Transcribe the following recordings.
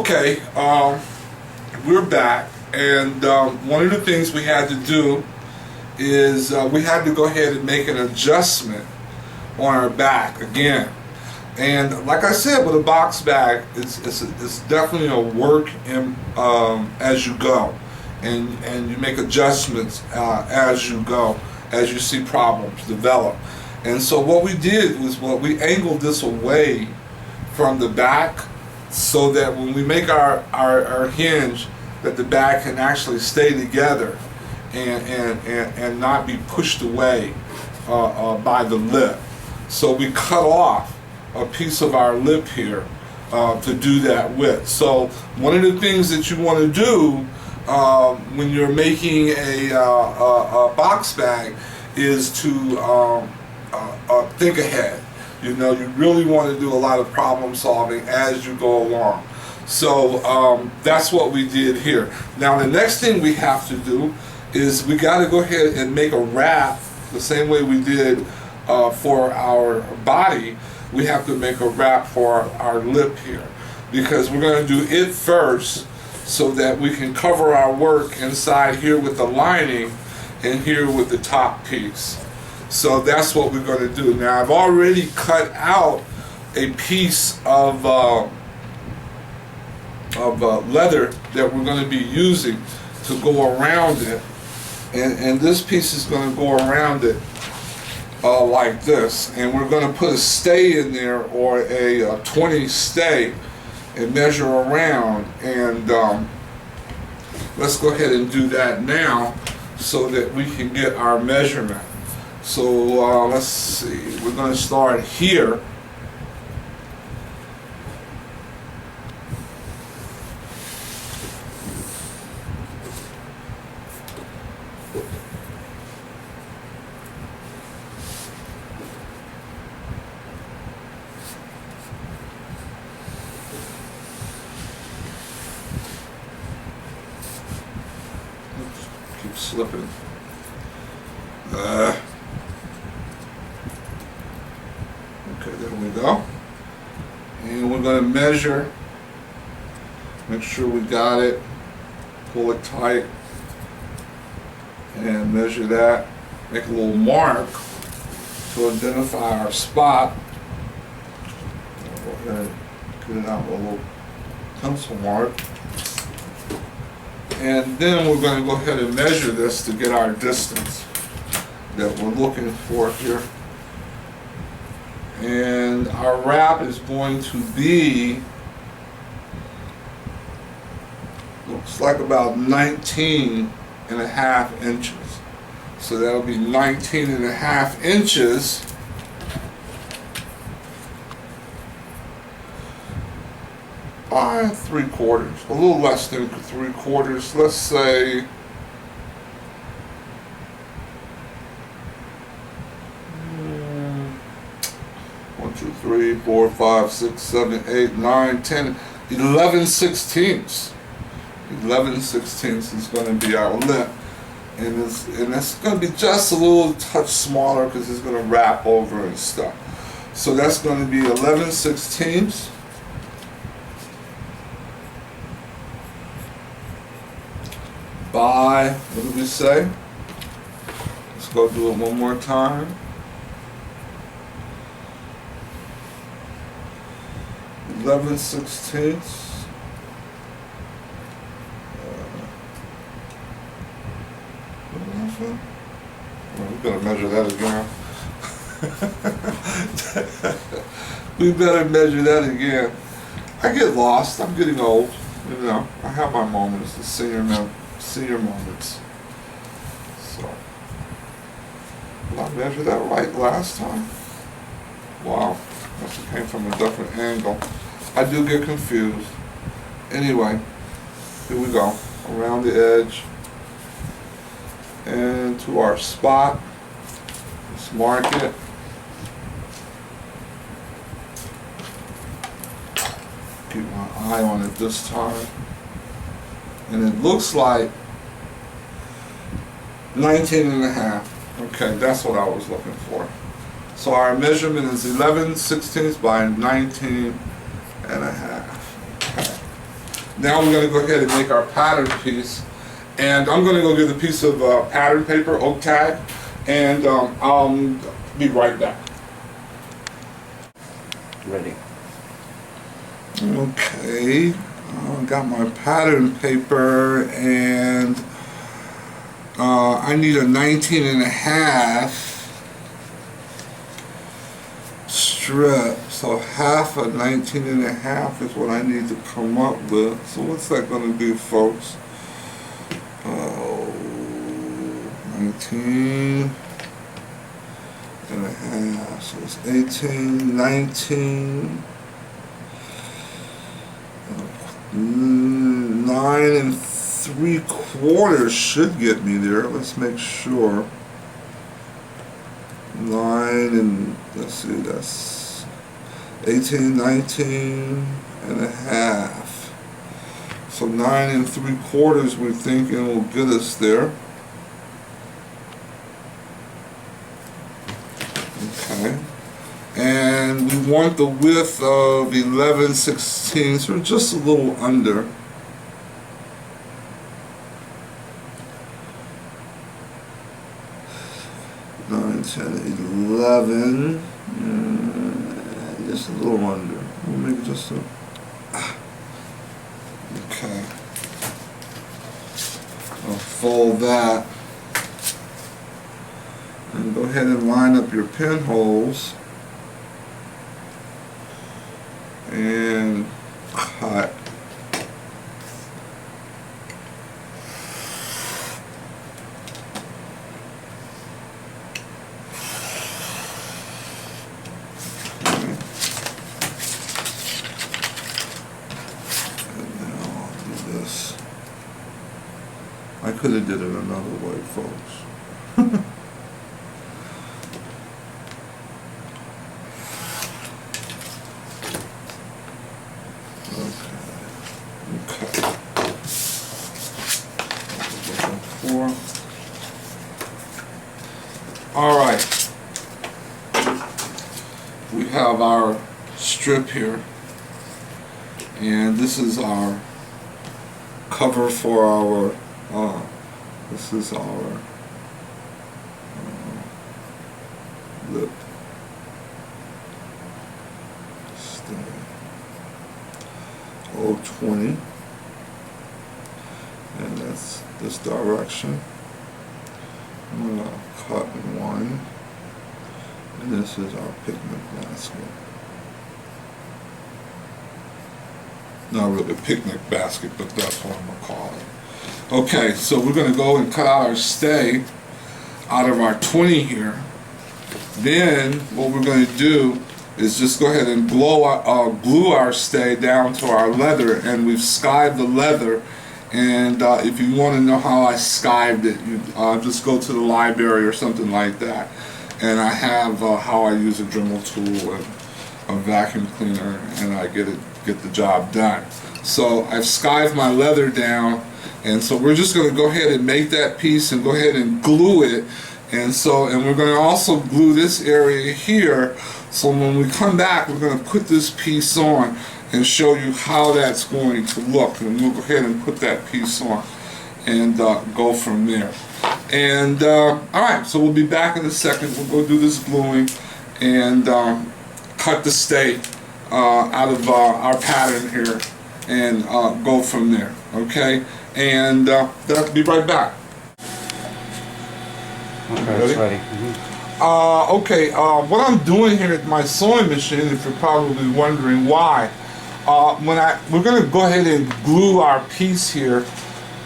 Okay, we're back, and one of the things we had to do is we had to go ahead and make an adjustment on our back again. And like I said, with a box bag, it's definitely a work in, as you go, and you make adjustments as you go, as you see problems develop. And so what we did was we angled this away from the back, so that when we make our hinge, that the bag can actually stay together and not be pushed away by the lip. So we cut off a piece of our lip here to do that with. So one of the things that you want to do when you're making a box bag is to think ahead. You know, you really want to do a lot of problem solving as you go along. So that's what we did here. Now the next thing we have to do is we got to go ahead and make a wrap the same way we did for our body. We have to make a wrap for our lip here, because we're going to do it first so that we can cover our work inside here with the lining and here with the top piece. So that's what we're going to do. Now I've already cut out a piece of leather that we're going to be using to go around it, and this piece is going to go around it like this, and we're going to put a stay in there, or a 20 stay, and measure around. And let's go ahead and do that now so that we can get our measurement. So let's see, we're going to start here. Oops, keep slipping. Okay, there we go. And we're going to measure, make sure we got it, pull it tight, and measure that. Make a little mark to identify our spot. Go ahead and get it out with a little pencil mark. And then we're going to go ahead and measure this to get our distance that we're looking for here. And our wrap is going to be, looks like about 19.5 inches. So that'll be 19.5 inches by 3/4, a little less than 3/4. Let's say 1, 2, 3, 4, 5, 6, 7, 8, 9, 10, 11 sixteenths. 11 sixteenths is going to be our lip, and it's going to be just a little touch smaller because it's going to wrap over and stuff. So that's going to be 11 sixteenths by, what did we say? Let's go do it one more time. 11 sixteenths. We better measure that again. We better measure that again. I get lost. I'm getting old. You know, I have my moments, the senior moments. So, did I measure that right last time? Wow, must have came from a different angle. I do get confused. Anyway, here we go. Around the edge and to our spot. Let's mark it. Keep my eye on it this time. And it looks like 19.5. Okay, that's what I was looking for. So our measurement is 11 sixteenths by 19.5. Okay. Now we're going to go ahead and make our pattern piece. And I'm going to go get a piece of pattern paper, oak tag, and I'll be right back. Ready. Okay, I got my pattern paper, and I need a 19.5 strip. So half of 19.5 is what I need to come up with. So what's that going to be, folks? 19.5. So it's 18, 19. 9 3/4 should get me there. Let's make sure. 9 and let's see, that's 18, 19.5. So 9 3/4 we're thinking will get us there. Okay. And we want the width of 11/16, so we're just a little under. Nine, 10, 11, just a little under. We'll make it just a, okay. I'll fold that. And go ahead and line up your pinholes. And cut. And now I'll do this. I could have did it another way, folks. Alright, we have our strip here, and this is our cover for our, this is our lip. 020, and that's this direction. I'm going to cut in one, and this is our picnic basket. Not really a picnic basket, but that's what I'm going to call it. Okay, so we're going to go and cut out our stay out of our 20 here. Then what we're going to do is just go ahead and glue our stay down to our leather, and we've skived the leather. And if you want to know how I skived it, you just go to the library or something like that. And I have how I use a Dremel tool and a vacuum cleaner, and I get the job done. So I've skived my leather down, and so we're just going to go ahead and make that piece and go ahead and glue it. And we're going to also glue this area here. So when we come back, we're going to put this piece on and show you how that's going to look. And we'll go ahead and put that piece on and go from there. And alright, so we'll be back in a second. We'll go do this gluing and cut the stay out of our pattern here and go from there. Okay? And that'll be right back. Okay, it's ready. Okay, what I'm doing here at my sewing machine, if you're probably wondering why, we're going to go ahead and glue our piece here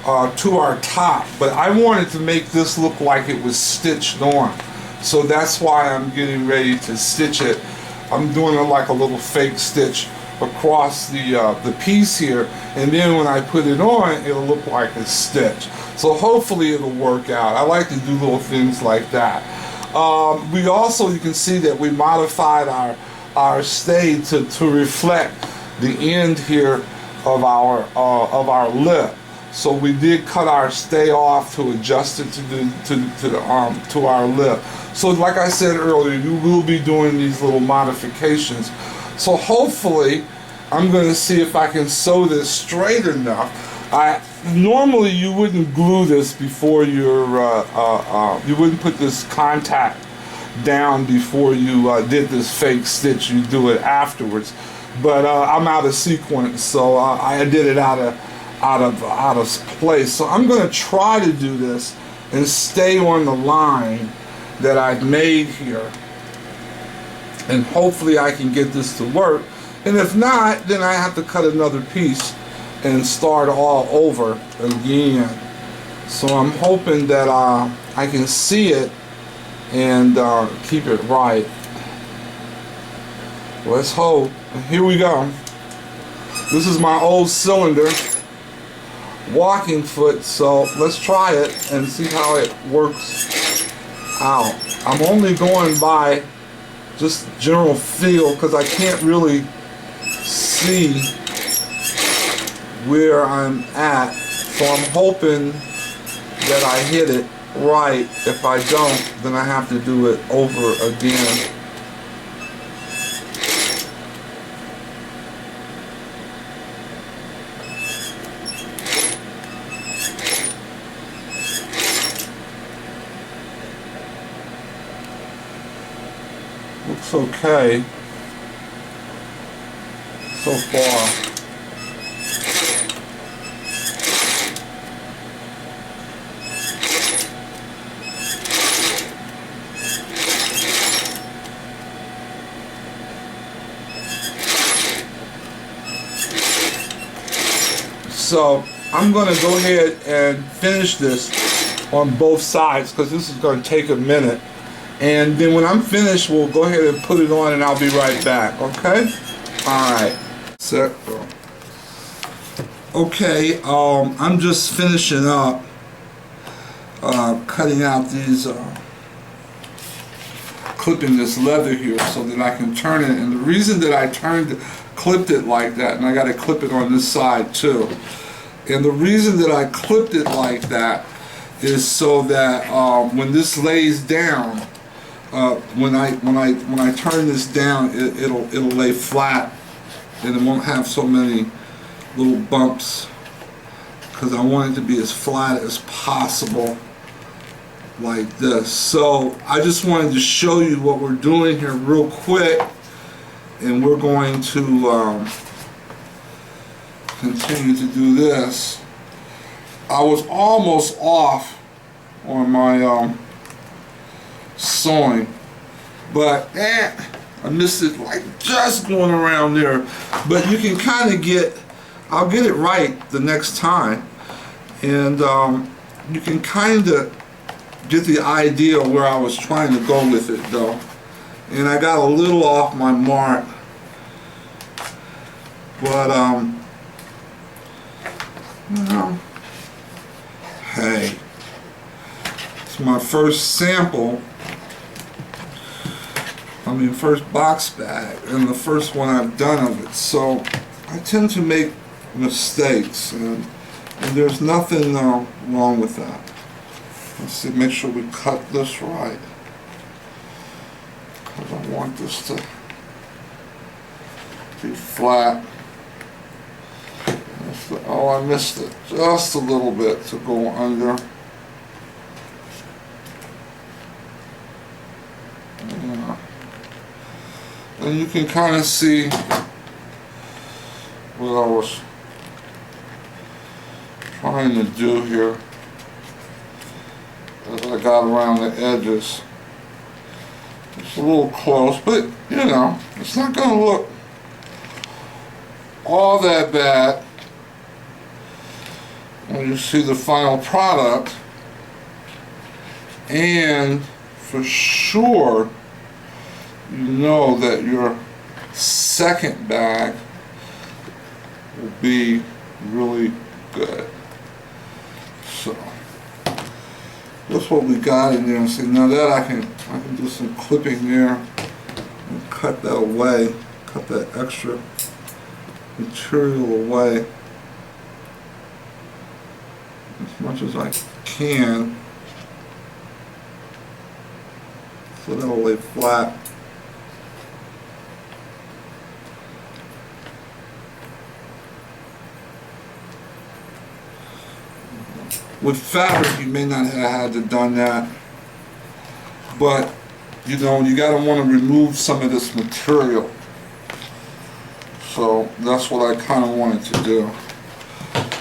to our top, but I wanted to make this look like it was stitched on, so that's why I'm getting ready to stitch it. I'm doing like a little fake stitch across the piece here, and then when I put it on, it'll look like a stitch. So hopefully it'll work out. I like to do little things like that. We also, you can see that we modified our stay to reflect the end here of our lip. So we did cut our stay off to adjust it to our lip. So like I said earlier, you will be doing these little modifications. So hopefully I'm going to see if I can sew this straight enough. Normally you wouldn't glue this before you wouldn't put this contact down before you did this fake stitch. You do it afterwards. But I'm out of sequence, so I did it out of place. So I'm going to try to do this and stay on the line that I've made here, and hopefully I can get this to work. And if not, then I have to cut another piece and start all over again. So I'm hoping that I can see it and keep it right. Let's hope. Here we go. This is my old cylinder walking foot, so let's try it and see how it works out. I'm only going by just general feel because I can't really see where I'm at, so I'm hoping that I hit it right. If I don't, then I have to do it over again. Looks okay so far. So I'm going to go ahead and finish this on both sides because this is going to take a minute. And then when I'm finished, we'll go ahead and put it on and I'll be right back, okay? Alright. Set. Okay, I'm just finishing up cutting out these, clipping this leather here so that I can turn it. And the reason that I clipped it like that, and I got to clip it on this side too. And the reason that I clipped it like that is so that when this lays down, when I turn this down, it'll lay flat, and it won't have so many little bumps, because I want it to be as flat as possible, like this. So I just wanted to show you what we're doing here real quick, and we're going to continue to do this. I was almost off on my sewing, but I missed it, like just going around there. But you can kind of I'll get it right the next time, and you can kind of get the idea where I was trying to go with it though. And I got a little off my mark, but you know, hey, it's my first sample, first box bag, and the first one I've done of it, so I tend to make mistakes, and there's nothing wrong with that. Let's see, make sure we cut this right, because I want this to be flat. Oh, I missed it just a little bit to go under. Yeah. And you can kind of see what I was trying to do here as I got around the edges. It's a little close, but you know, it's not going to look all that bad when you see the final product. And for sure, you know that your second bag will be really good. So that's what we got in there. And see, now that I can do some clipping there and cut that away, cut that extra material away as much as I can, so that'll lay flat. With fabric, you may not have had to done that, but you know, you gotta want to remove some of this material. So that's what I kind of wanted to do.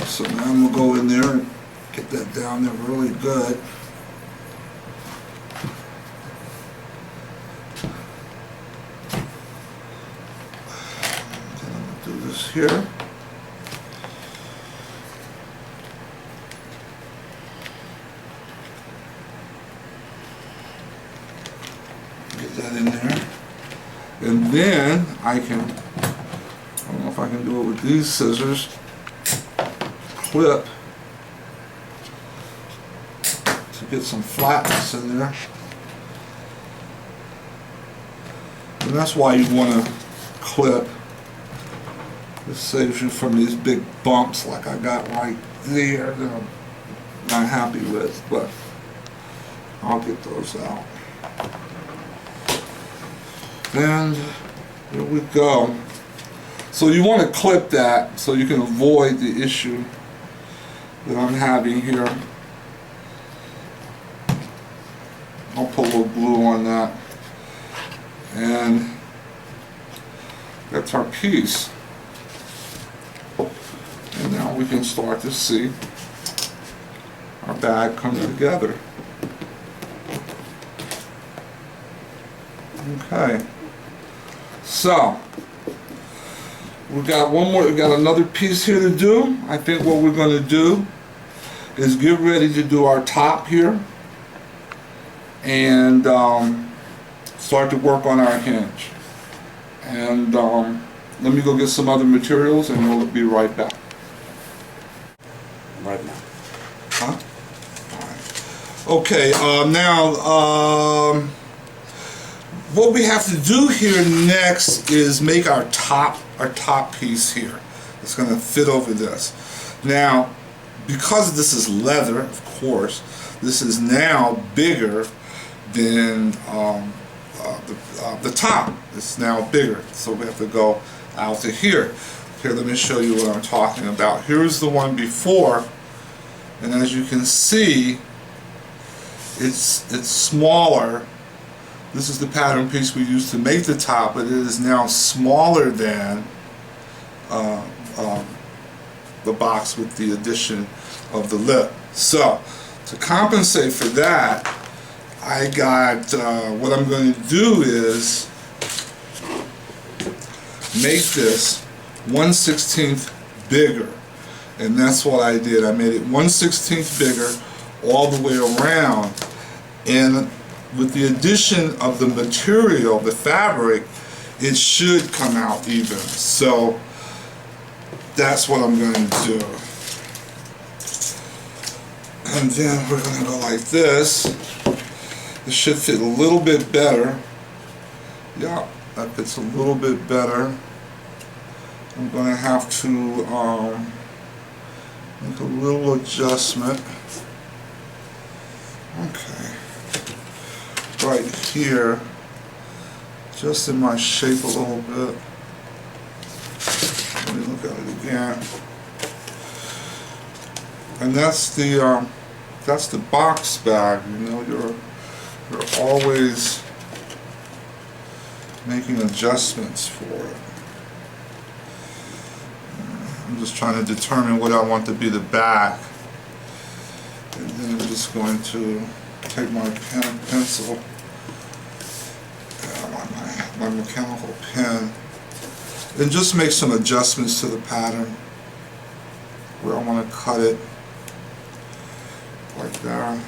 So now I'm gonna go in there and get that down there really good. Then I'm gonna do this here. Get that in there. And then I can, I don't know if I can do it with these scissors, clip to get some flatness in there. And that's why you want to clip. This saves you from these big bumps like I got right there that I'm not happy with, but I'll get those out. And here we go. So you want to clip that so you can avoid the issue that I'm having here. I'll put a little glue on that. And that's our piece. And now we can start to see our bag come together. Okay. So we got another piece here to do. I think what we're going to do is get ready to do our top here and start to work on our hinge. And let me go get some other materials and we'll be right back. Right now. Huh? All right. Okay, now what we have to do here next is make our top piece here. It's going to fit over this. Now, because this is leather, of course, this is now bigger than the top. It's now bigger, so we have to go out to here. Here, let me show you what I'm talking about. Here's the one before, and as you can see, it's smaller. This is the pattern piece we used to make the top, but it is now smaller than the box with the addition of the lip. So, to compensate for that, I got, what I'm going to do is make this 1/16 bigger. And that's what I did. I made it 1/16 bigger all the way around. And with the addition of the material, the fabric, it should come out even. So that's what I'm going to do. And then we're going to go like this. This should fit a little bit better. Yeah, that fits a little bit better. I'm going to have to make a little adjustment. Okay. Right here, just in my shape a little bit. Let me look at it again. And that's the box bag. You know, you're always making adjustments for it. I'm just trying to determine what I want to be the back, and then I'm just going to take my pen and pencil, my mechanical pen, and just make some adjustments to the pattern where I want to cut it like that.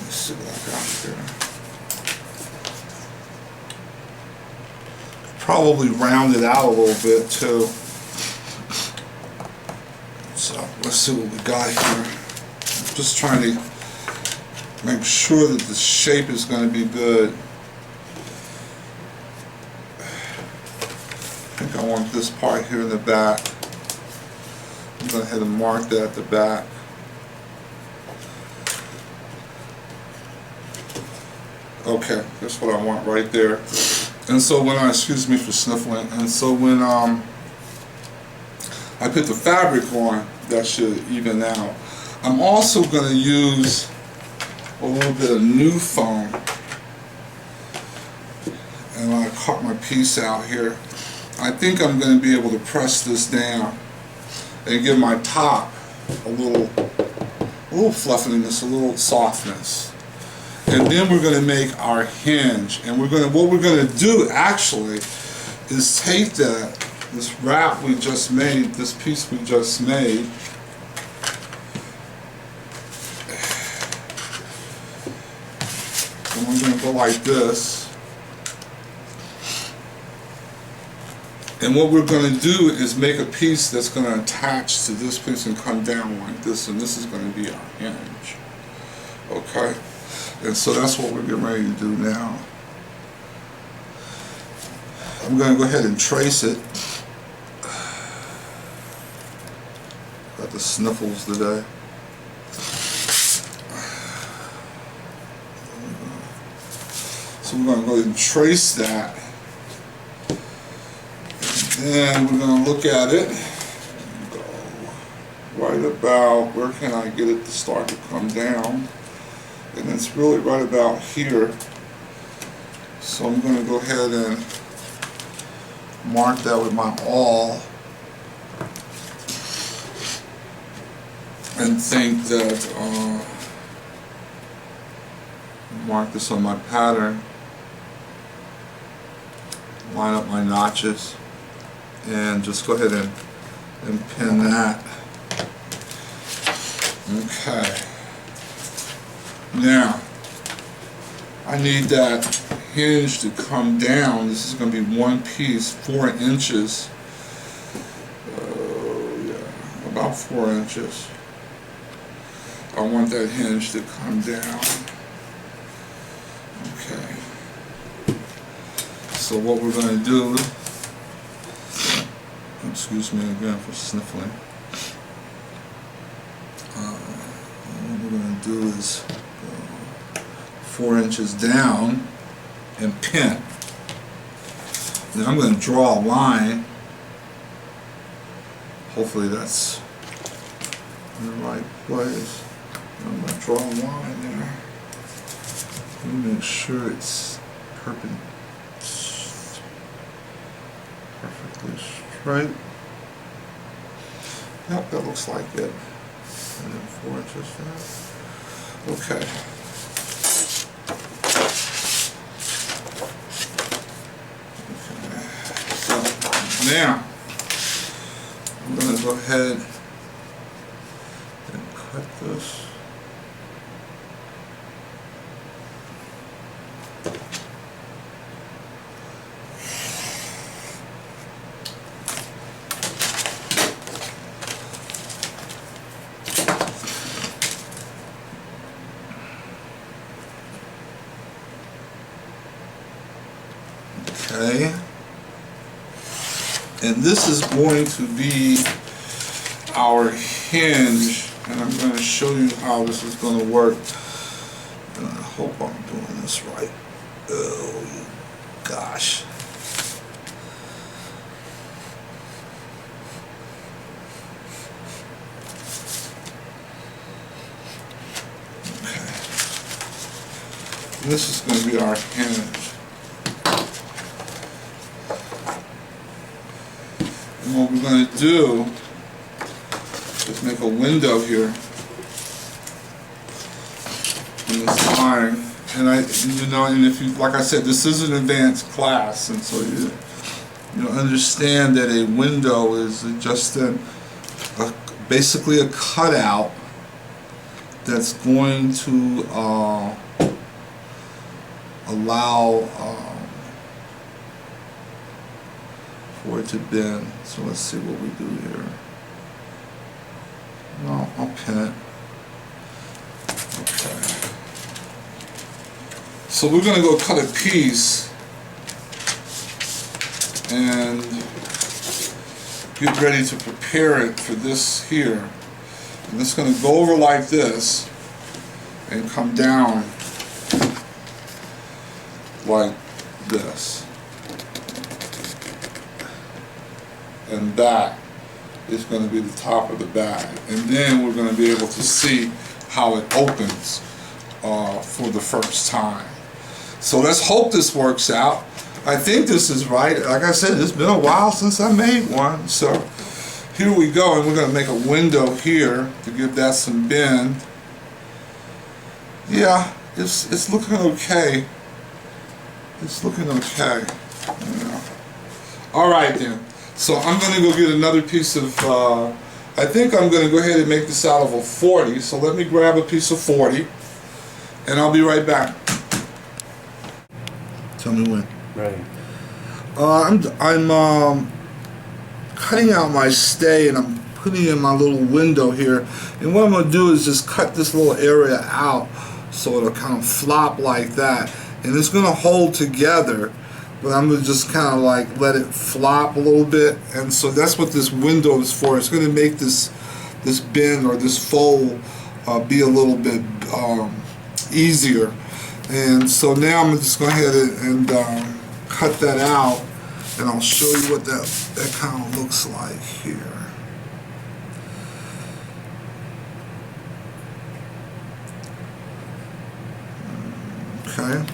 See what I got here. Probably round it out a little bit too. So let's see what we got here. I'm just trying to make sure that the shape is going to be good. I think I want this part here in the back. I'm going to go ahead and mark that at the back. Okay, that's what I want right there. And so when excuse me for sniffling, and so when I put the fabric on, that should even out. I'm also going to use a little bit of new foam, and I cut my piece out here. I think I'm going to be able to press this down and give my top a little fluffiness, a little softness. And then we're going to make our hinge. And what we're going to do actually is take this wrap we just made, this piece we just made, and we're going to go like this. And what we're going to do is make a piece that's going to attach to this piece and come down like this, and this is going to be our hinge. Okay? And so that's what we're getting ready to do now. I'm going to go ahead and trace it. Got the sniffles today. So we're going to go ahead and trace that. And we're going to look at it and go right about, where can I get it to start to come down? And it's really right about here. So I'm going to go ahead and mark that with my awl and think that mark this on my pattern, line up my notches, and just go ahead and pin that. Okay. Now, I need that hinge to come down. This is going to be one piece, 4 inches. Yeah, about 4 inches. I want that hinge to come down. Okay. So what we're going to do, excuse me again for sniffling. What we're going to do is go 4 inches down and pin. Then I'm going to draw a line. Hopefully that's in the right place. I'm going to draw a line there. Let me make sure it's perfectly straight. Yep, that looks like it. And then 4 inches down. Okay. So now I'm going to go ahead and cut this. Okay, and this is going to be our hinge, and I'm going to show you how this is going to work, and I hope I'm doing this right. Oh gosh. Okay, this is going to be our hinge. And what we're going to do is make a window here in this line. And and if you, like I said, this is an advanced class, and so you understand that a window is just basically a cutout that's going to allow for it to bend. So let's see what we do here. No, I'll pin it. Okay. So we're going to go cut a piece and get ready to prepare it for this here. And it's going to go over like this and come down like this. And that is going to be the top of the bag. And then we're going to be able to see how it opens for the first time. So let's hope this works out. I think this is right. Like I said, it's been a while since I made one. So here we go, and we're going to make a window here to give that some bend. Yeah, it's looking okay. It's looking okay. Yeah. All right then. So I'm going to go get another piece of, I think I'm going to go ahead and make this out of a 40. So let me grab a piece of 40 and I'll be right back. Tell me when. Right. I'm cutting out my stay and I'm putting in my little window here. And what I'm going to do is just cut this little area out so it'll kind of flop like that. And it's going to hold together. But I'm going to just kind of like let it flop a little bit, and so that's what this window is for. It's going to make this bend or this fold be a little bit easier. And so now I'm just going to go ahead and cut that out, and I'll show you what that kind of looks like here. Okay.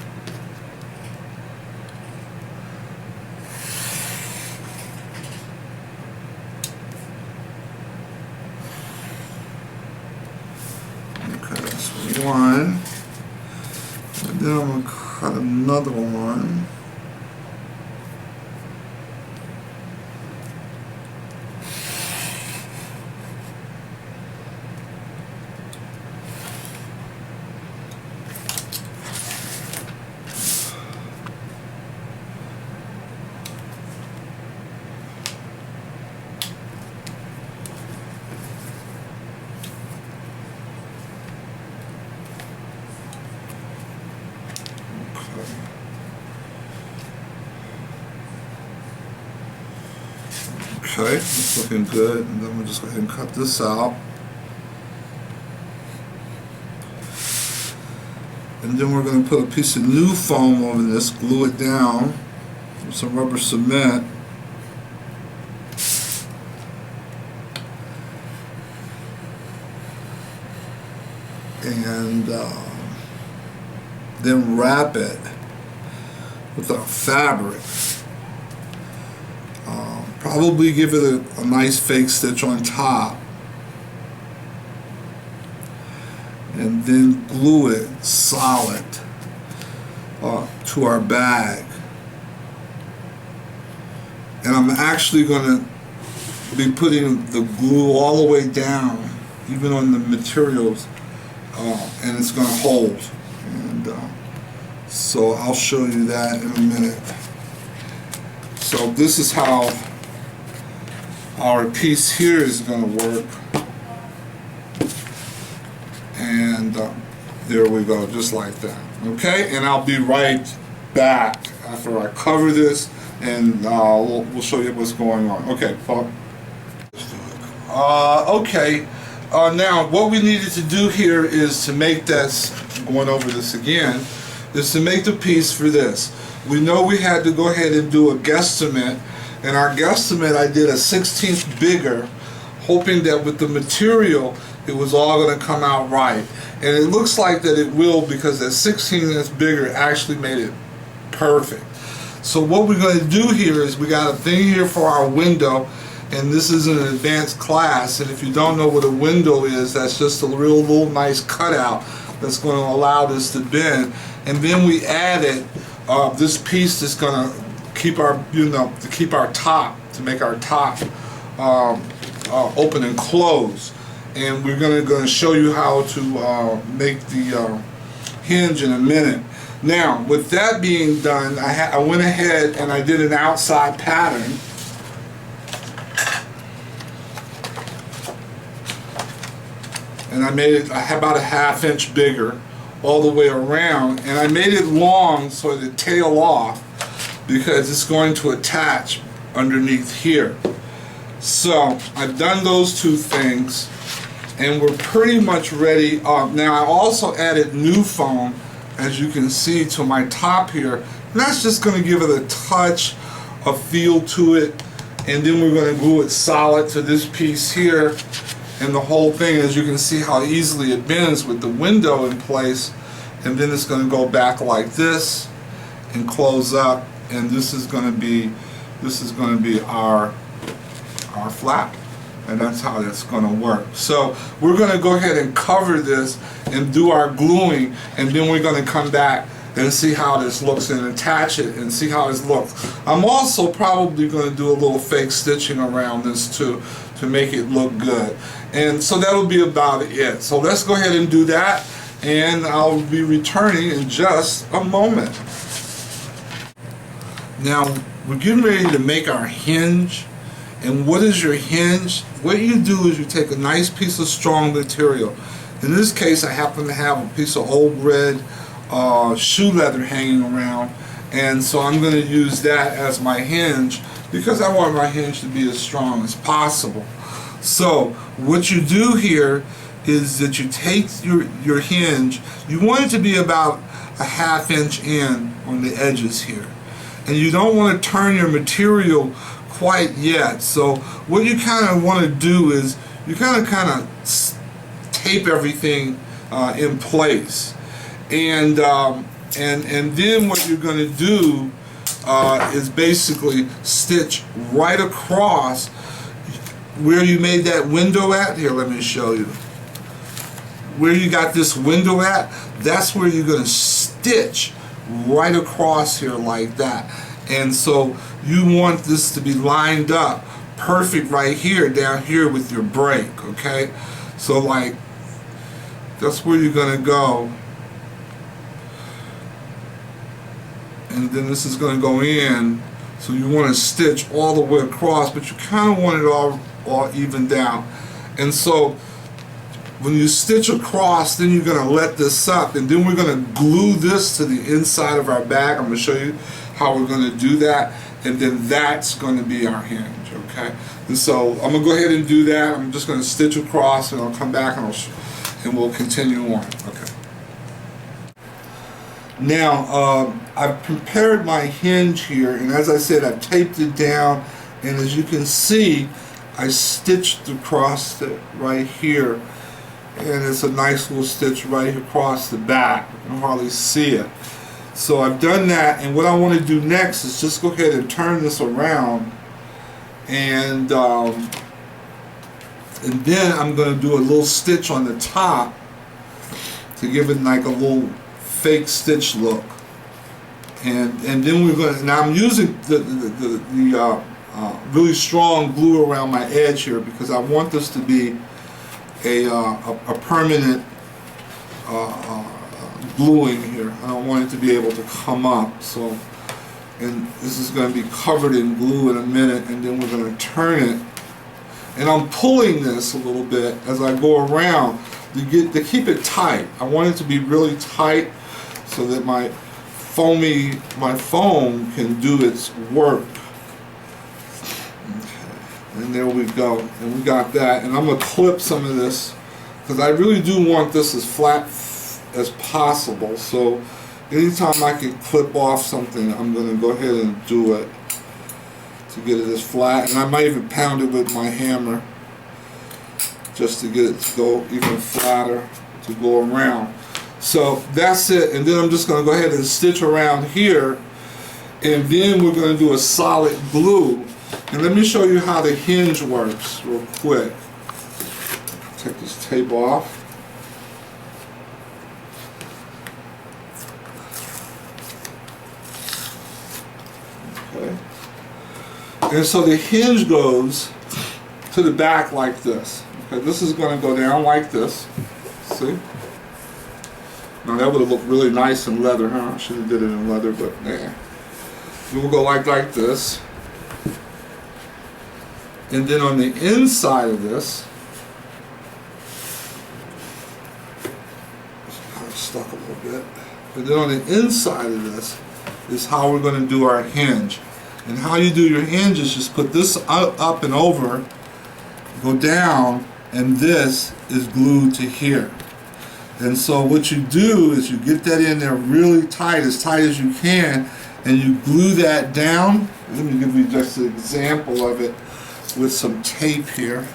One, and then I'm going to cut another one. Okay, it's looking good, and then we'll just go ahead and cut this out. And then we're going to put a piece of new foam over this, glue it down with some rubber cement. And then wrap it with our fabric. Probably give it a nice fake stitch on top, and then glue it solid to our bag. And I'm actually going to be putting the glue all the way down, even on the materials, and it's going to hold. And so I'll show you that in a minute. So this is how our piece here is going to work, and there we go, just like that. Okay, and I'll be right back after I cover this, and we'll show you what's going on. Okay, Paul. Okay, now what we needed to do here is to make this, going over this again, is to make the piece for this. We know we had to go ahead and do a guesstimate. And our guesstimate, I did a 1/16 bigger, hoping that with the material, it was all going to come out right. And it looks like that it will, because that 16 that's bigger actually made it perfect. So what we're going to do here is we got a thing here for our window, and this is an advanced class. And if you don't know what a window is, that's just a real little nice cutout that's going to allow this to bend. And then we added this piece that's going to keep our, to keep our top, to make our top open and close. And we're going to show you how to make the hinge in a minute. Now, with that being done, I went ahead and I did an outside pattern. And I made it about a 1/2 inch bigger all the way around, and I made it long so it tail off, because it's going to attach underneath here. So I've done those two things, and we're pretty much ready up. Now I also added new foam, as you can see, to my top here, And that's just going to give it a touch, a feel to it. And then we're going to glue it solid to this piece here. And the whole thing, as you can see how easily it bends with the window in place. And then it's going to go back like this and close up. And this is going to be our flap. And that's how that's going to work. So we're going to go ahead and cover this and do our gluing, and then we're going to come back and see how this looks and attach it and see how it looks. I'm also probably going to do a little fake stitching around this too to make it look good. And so that'll be about it. So let's go ahead and do that, and I'll be returning in just a moment. Now we're getting ready to make our hinge. And what is your hinge? What you do is you take a nice piece of strong material. In this case, I happen to have a piece of old red shoe leather hanging around, and so I'm going to use that as my hinge because I want my hinge to be as strong as possible. So what you do here is that you take your hinge, you want it to be about a ½ inch in on the edges here, and you don't want to turn your material quite yet. So what you kind of want to do is you kind of tape everything in place, and then what you're going to do is basically stitch right across where you made that window at. Here, let me show you where you got this window at. That's where you're going to stitch right across here like that. And so you want this to be lined up perfect right here, down here with your break, okay? So like, that's where you're gonna go. And then this is gonna go in, so you wanna stitch all the way across, but you kinda want it all evened down. And so, when you stitch across, then you're gonna let this up, and then we're gonna glue this to the inside of our bag. I'm gonna show you how we're going to do that, and then that's going to be our hinge, okay? And so I'm going to go ahead and do that. I'm just going to stitch across, and I'll come back and we'll continue on, okay? Now, I've prepared my hinge here, and as I said, I've taped it down, and as you can see, I stitched across it right here, and it's a nice little stitch right across the back. You can hardly see it. So I've done that, and what I want to do next is just go ahead and turn this around, and then I'm going to do a little stitch on the top to give it like a little fake stitch look, and then we're going to. Now I'm using the really strong glue around my edge here because I want this to be a permanent gluing here. I don't want it to be able to come up. So, and this is going to be covered in glue in a minute, and then we're going to turn it. And I'm pulling this a little bit as I go around to keep it tight. I want it to be really tight so that my foam can do its work. Okay. And there we go. And we got that. And I'm going to clip some of this because I really do want this as flat as possible. So anytime I can clip off something, I'm going to go ahead and do it to get it as flat. And I might even pound it with my hammer just to get it to go even flatter to go around. So that's it. And then I'm just going to go ahead and stitch around here, and then we're going to do a solid glue. And let me show you how the hinge works real quick. Take this tape off. And so the hinge goes to the back like this. Okay, this is going to go down like this. See? Now that would have looked really nice in leather, huh? I should have did it in leather, but nah. Then we'll go like this. And then on the inside of this, it's kind of stuck a little bit. And then on the inside of this is how we're going to do our hinge. And how you do your hinge is just put this up and over, go down, and this is glued to here. And so what you do is you get that in there really tight as you can, and you glue that down. Let me give you just an example of it with some tape here.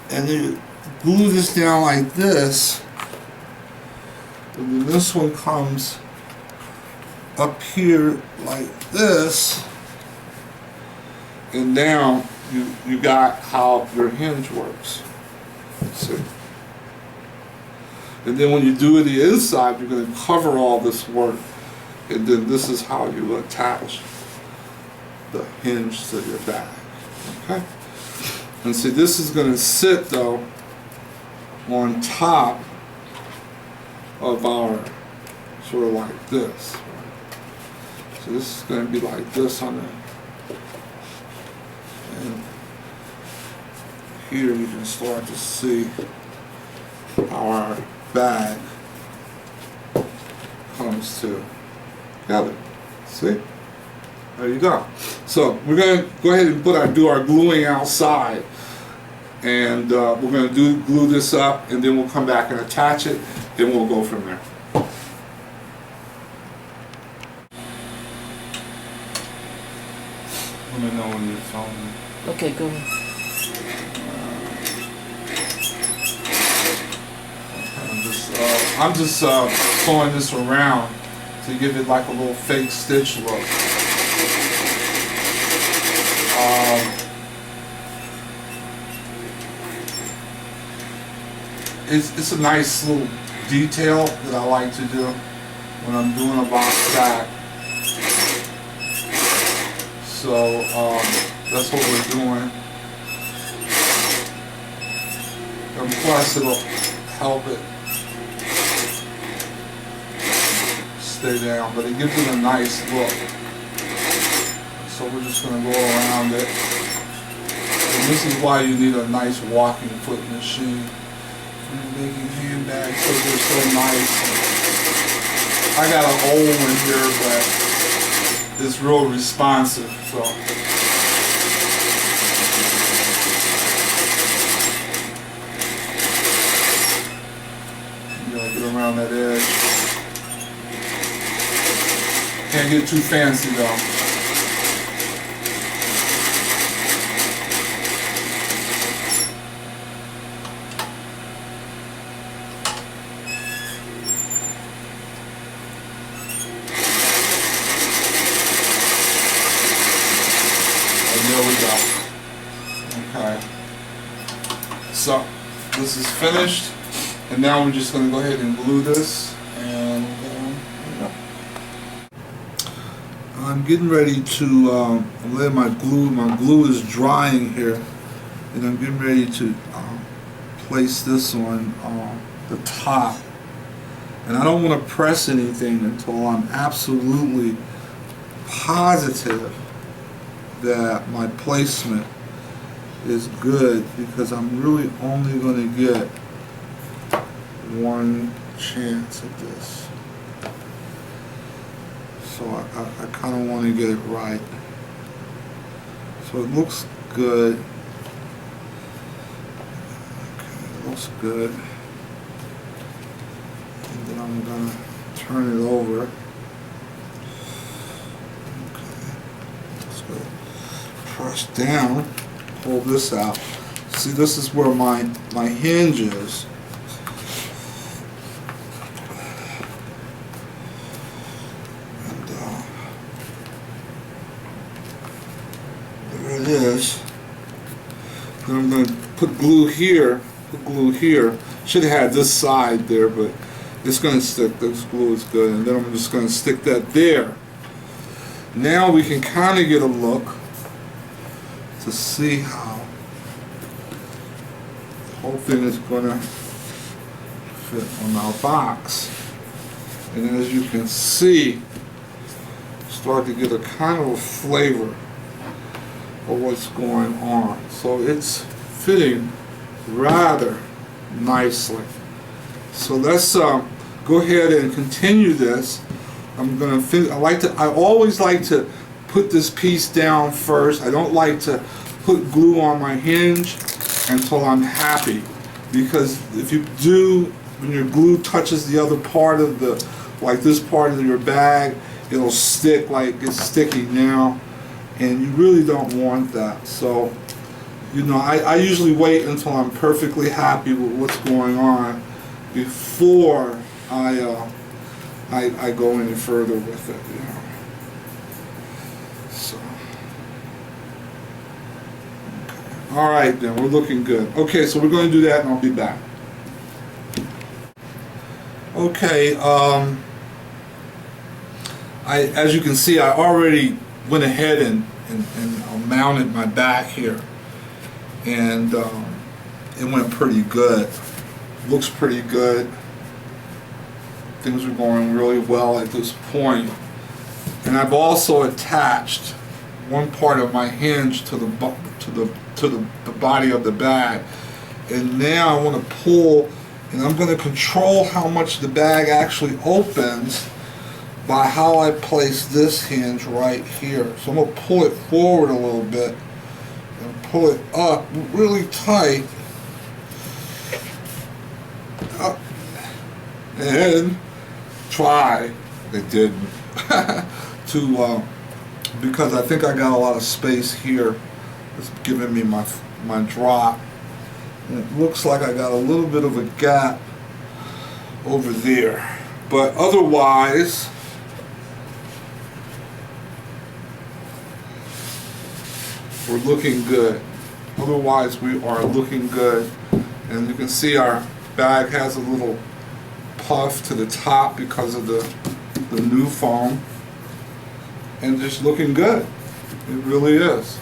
And you glue this down like this, and then this one comes up here like this, and now you got how your hinge works. See? And then when you do the inside, you're going to cover all this work, and then this is how you attach the hinge to your bag. Okay? And see, this is going to sit though on top of our, sort of like this. Right? So this is going to be like this on it. And here you can start to see how our bag comes together. See? There you go. So we're going to go ahead and do our gluing outside, and we're going to glue this up, and then we'll come back and attach it, then we'll go from there. Let me know when it's on. Okay, go ahead. I'm just sewing this around to give it like a little fake stitch look. It's a nice little detail that I like to do when I'm doing a box bag. So that's what we're doing. And plus it'll help it stay down, but it gives it a nice look. So we're just going to go around it. And this is why you need a nice walking foot machine. When you're making handbags, because they're so nice. I got an old one here, but it's real responsive. So you gotta get around that edge. Can't get too fancy though. There we go. Okay. So this is finished, and now we're just going to go ahead and glue this. And I'm getting ready to lay my glue. My glue is drying here, and I'm getting ready to place this on the top. And I don't want to press anything until I'm absolutely positive that my placement is good, because I'm really only going to get one chance at this. So I kind of want to get it right. So it looks good. Okay, it looks good. And then I'm going to turn it over. Okay, that's good. Press down, pull this out. See, this is where my hinge is. And there it is. Then I'm going to put glue here. Put glue here. Should have had this side there, but it's going to stick. This glue is good. And then I'm just going to stick that there. Now we can kind of get a look to see how the whole thing is going to fit on our box. And as you can see, start to get a kind of a flavor of what's going on. So it's fitting rather nicely. So let's go ahead and continue this. I'm going to I always like to put this piece down first. I don't like to put glue on my hinge until I'm happy, because if you do, when your glue touches the other part of the, like this part of your bag, it'll stick like it's sticky now, and you really don't want that. So, you know, I usually wait until I'm perfectly happy with what's going on before I go any further with it, you know. So, okay. All right then, we're looking good. Okay, so we're going to do that, and I'll be back. Okay, as you can see, I already went ahead and mounted my back here, and it went pretty good. Looks pretty good. Things are going really well at this point. And I've also attached one part of my hinge to the body of the bag, and now I want to pull, and I'm going to control how much the bag actually opens by how I place this hinge right here. So I'm going to pull it forward a little bit and pull it up really tight, up, and try, it didn't, to, because I think I got a lot of space here. It's giving me my drop. And it looks like I got a little bit of a gap over there. But otherwise, we're looking good. Otherwise, we are looking good. And you can see our bag has a little puff to the top because of the new foam. And just looking good. It really is.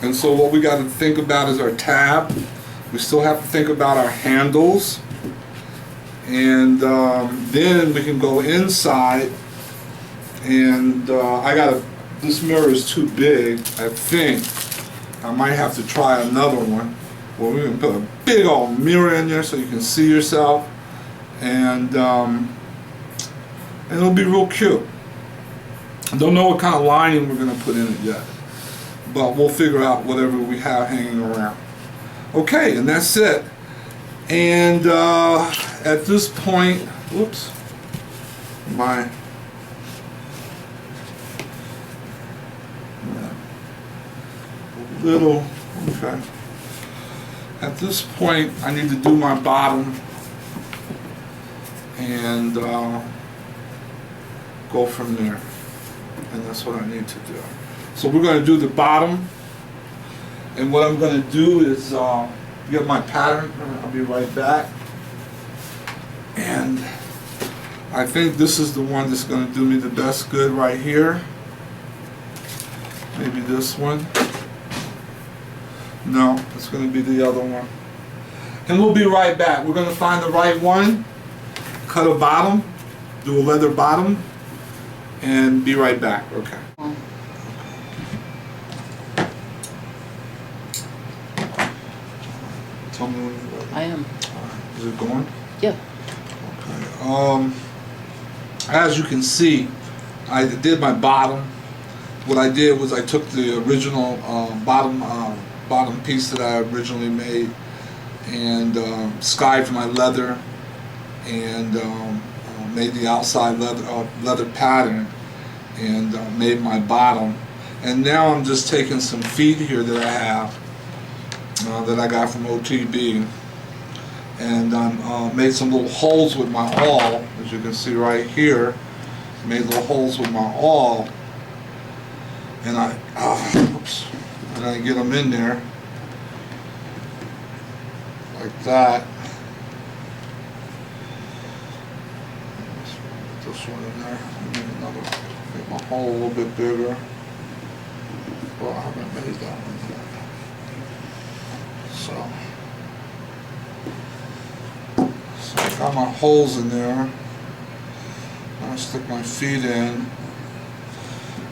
And so what we got to think about is our tab. We still have to think about our handles. And then we can go inside. And this mirror is too big, I think. I might have to try another one. Well, we can put a big old mirror in there so you can see yourself. And it'll be real cute. I don't know what kind of lining we're going to put in it yet, but we'll figure out whatever we have hanging around. Okay, and that's it. And at this point, whoops, my little, okay. At this point, I need to do my bottom and go from there. And that's what I need to do. So we're going to do the bottom, and what I'm going to do is get my pattern. I'll be right back. And I think this is the one that's going to do me the best good right here. Maybe this one. No, it's going to be the other one. And we'll be right back. We're going to find the right one, cut a bottom, do a leather bottom, and be right back. Okay. Tell me when you're ready. I am. Is it going? Yeah. Okay. As you can see, I did my bottom. What I did was I took the original bottom piece that I originally made and skived my leather and made the outside leather pattern and made my bottom. And now I'm just taking some feet here that I have that I got from OTB, and I made some little holes with my awl, as you can see right here. Made little holes with my awl, and I get them in there like that. This one in there. Make my hole a little bit bigger. Well, I haven't made that one yet. So I got my holes in there. I stick my feet in,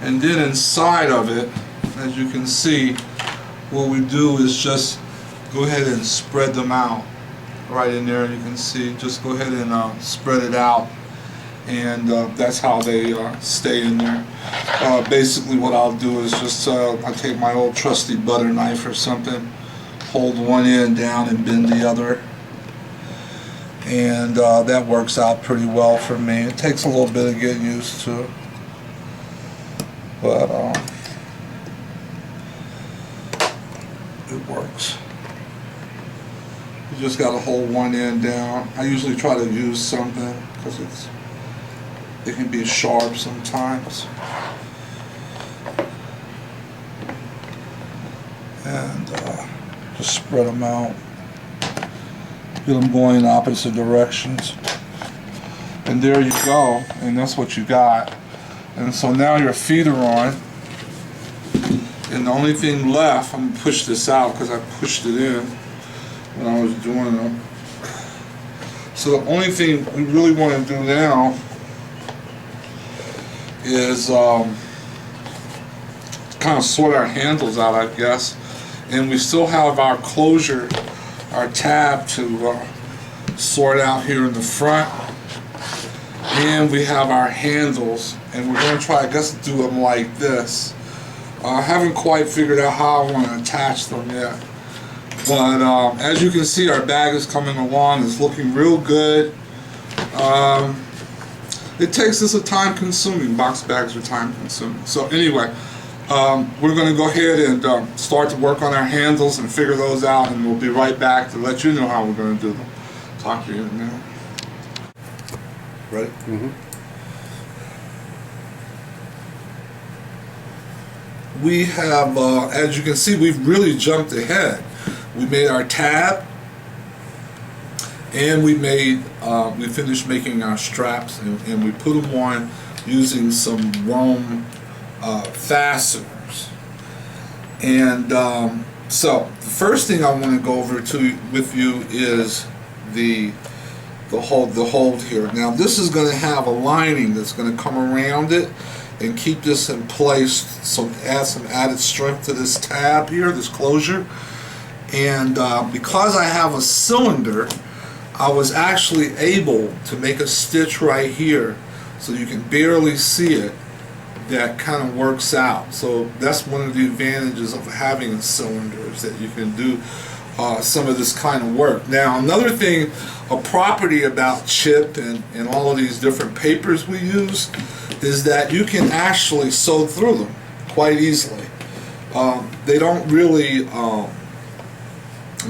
and then inside of it, as you can see, what we do is just go ahead and spread them out right in there. You can see, just go ahead and spread it out, and that's how they stay in there. Basically what I'll do is just I take my old trusty butter knife or something, hold one end down and bend the other, and that works out pretty well for me. It takes a little bit of getting used to, but it works. You just got to hold one end down. I usually try to use something because it can be sharp sometimes. And just spread them out. Get them going in opposite directions. And there you go. And that's what you got. And so now your feet are on. And the only thing left, I'm going to push this out because I pushed it in when I was doing them. So the only thing we really want to do now is kind of sort our handles out, I guess. And we still have our closure, our tab to sort out here in the front. And we have our handles. And we're going to try, I guess, do them like this. I haven't quite figured out how I want to attach them yet. But as you can see, our bag is coming along. It's looking real good. It takes us a time consuming. Box bags are time consuming. So anyway, we're going to go ahead and start to work on our handles and figure those out, and we'll be right back to let you know how we're going to do them. Talk to you in a minute. Ready? Mm-hmm. We have, as you can see, we've really jumped ahead. We made our tab, and we finished making our straps, and we put them on using some Rome fasteners. And so the first thing I want to go over with you is the hold here. Now this is going to have a lining that's going to come around it and keep this in place, so add some added strength to this tab here, this closure. And because I have a cylinder, I was actually able to make a stitch right here, so you can barely see it. That kind of works out. So that's one of the advantages of having a cylinder, is that you can do some of this kind of work. Now another thing, a property about chip and all of these different papers we use, is that you can actually sew through them quite easily. They don't really,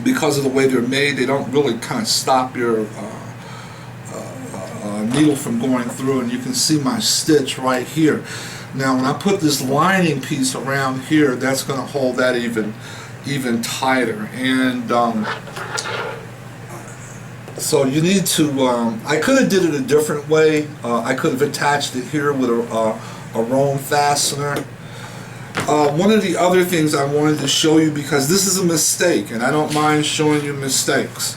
because of the way they're made, they don't really kind of stop your needle from going through, and you can see my stitch right here. Now when I put this lining piece around here, that's going to hold that even tighter. And so you need to, I could have did it a different way. I could have attached it here with a Rome fastener. One of the other things I wanted to show you, because this is a mistake, and I don't mind showing you mistakes.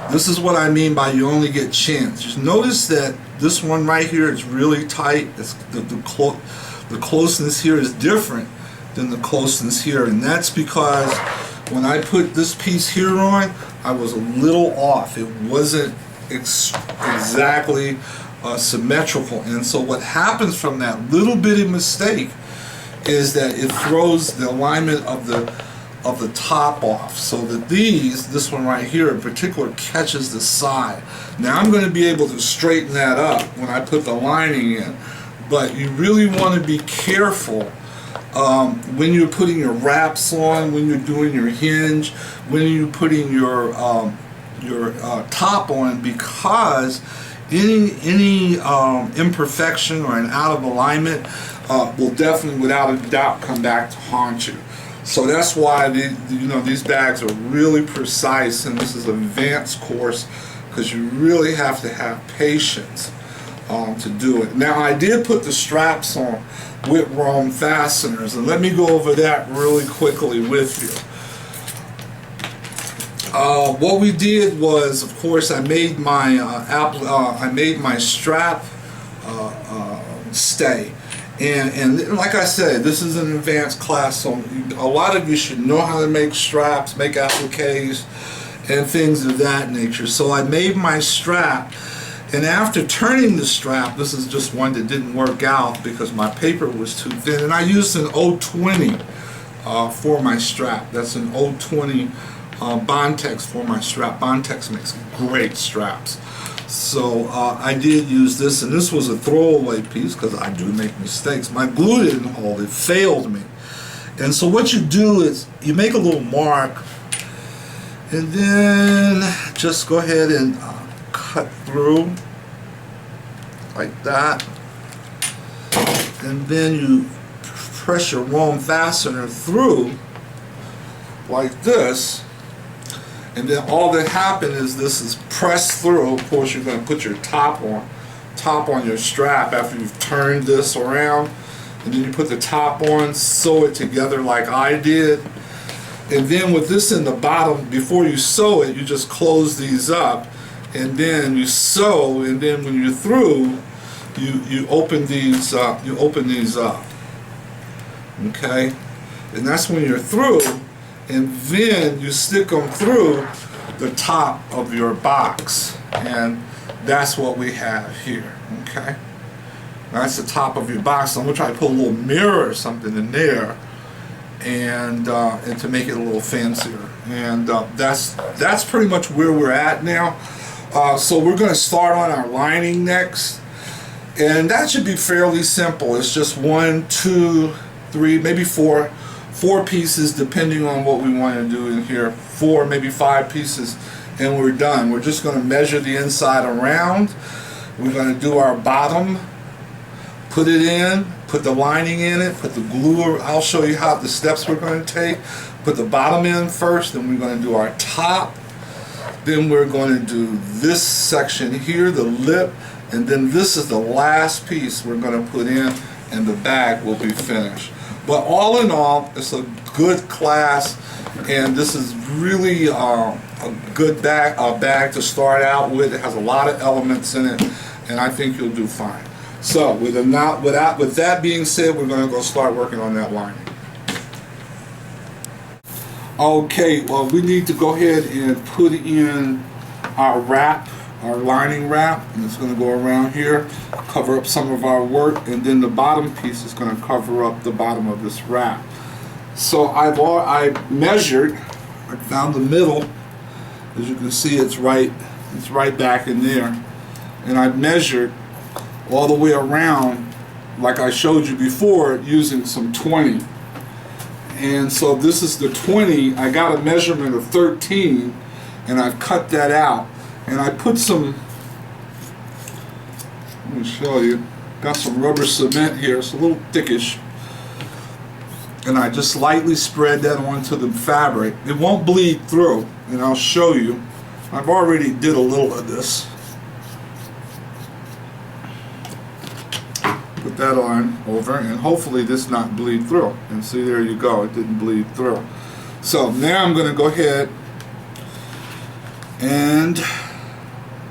This is what I mean by you only get chance. Just notice that this one right here is really tight. It's the closeness here is different than the closeness here, and that's because when I put this piece here on, I was a little off. It wasn't exactly symmetrical, and so what happens from that little bitty mistake is that it throws the alignment of the top off, so that this one right here in particular catches the side. Now I'm going to be able to straighten that up when I put the lining in, but you really want to be careful when you're putting your wraps on, when you're doing your hinge, when you're putting your top on, because any imperfection or an out of alignment will definitely, without a doubt, come back to haunt you. So that's why these bags are really precise, and this is an advanced course, because you really have to have patience to do it. Now I did put the straps on with Rome fasteners, and let me go over that really quickly with you. What we did was, of course, I made my strap stay. And like I said, this is an advanced class, so a lot of you should know how to make straps, make appliques, and things of that nature. So I made my strap, and after turning the strap, this is just one that didn't work out because my paper was too thin, and I used an 020 for my strap. That's an 020 Bontex for my strap. Bontex makes great straps. So I did use this, and this was a throwaway piece because I do make mistakes. My glue didn't hold, it failed me. And so what you do is you make a little mark, and then just go ahead and cut through like that. And then you press your Rome fastener through like this. And then all that happened is this is pressed through. Of course, you're going to put your top on your strap after you've turned this around. And then you put the top on, sew it together like I did. And then with this in the bottom, before you sew it, you just close these up. And then you sew, and then when you're through, you open these up. Okay? And that's when you're through. And then you stick them through the top of your box, and that's what we have here. Okay, that's the top of your box. So I'm gonna try to put a little mirror or something in there, and to make it a little fancier. And that's pretty much where we're at now. So we're gonna start on our lining next, and that should be fairly simple. It's just 1, 2, 3, maybe 4 pieces, depending on what we want to do in here. 4, maybe 5 pieces, and we're done. We're just going to measure the inside around. We're going to do our bottom, put it in, put the lining in it, put the glue. I'll show you how the steps we're going to take. Put the bottom in first, then we're going to do our top. Then we're going to do this section here, the lip, and then this is the last piece we're going to put in, and the bag will be finished. But all in all, it's a good class, and this is really a good bag to start out with. It has a lot of elements in it, and I think you'll do fine. So with that being said, we're going to go start working on that lining. Okay, well, we need to go ahead and put in our wrap, our lining wrap, and it's going to go around here, cover up some of our work, and then the bottom piece is going to cover up the bottom of this wrap. So I measured, I found the middle. As you can see, it's right back in there, and I measured all the way around, like I showed you before, using some 20. And so this is the 20. I got a measurement of 13, and I've cut that out. And I put some, let me show you, got some rubber cement here. It's a little thickish. And I just lightly spread that onto the fabric. It won't bleed through, and I'll show you. I've already did a little of this. Put that on over, and hopefully this not bleed through. And see, there you go, it didn't bleed through. So now I'm going to go ahead and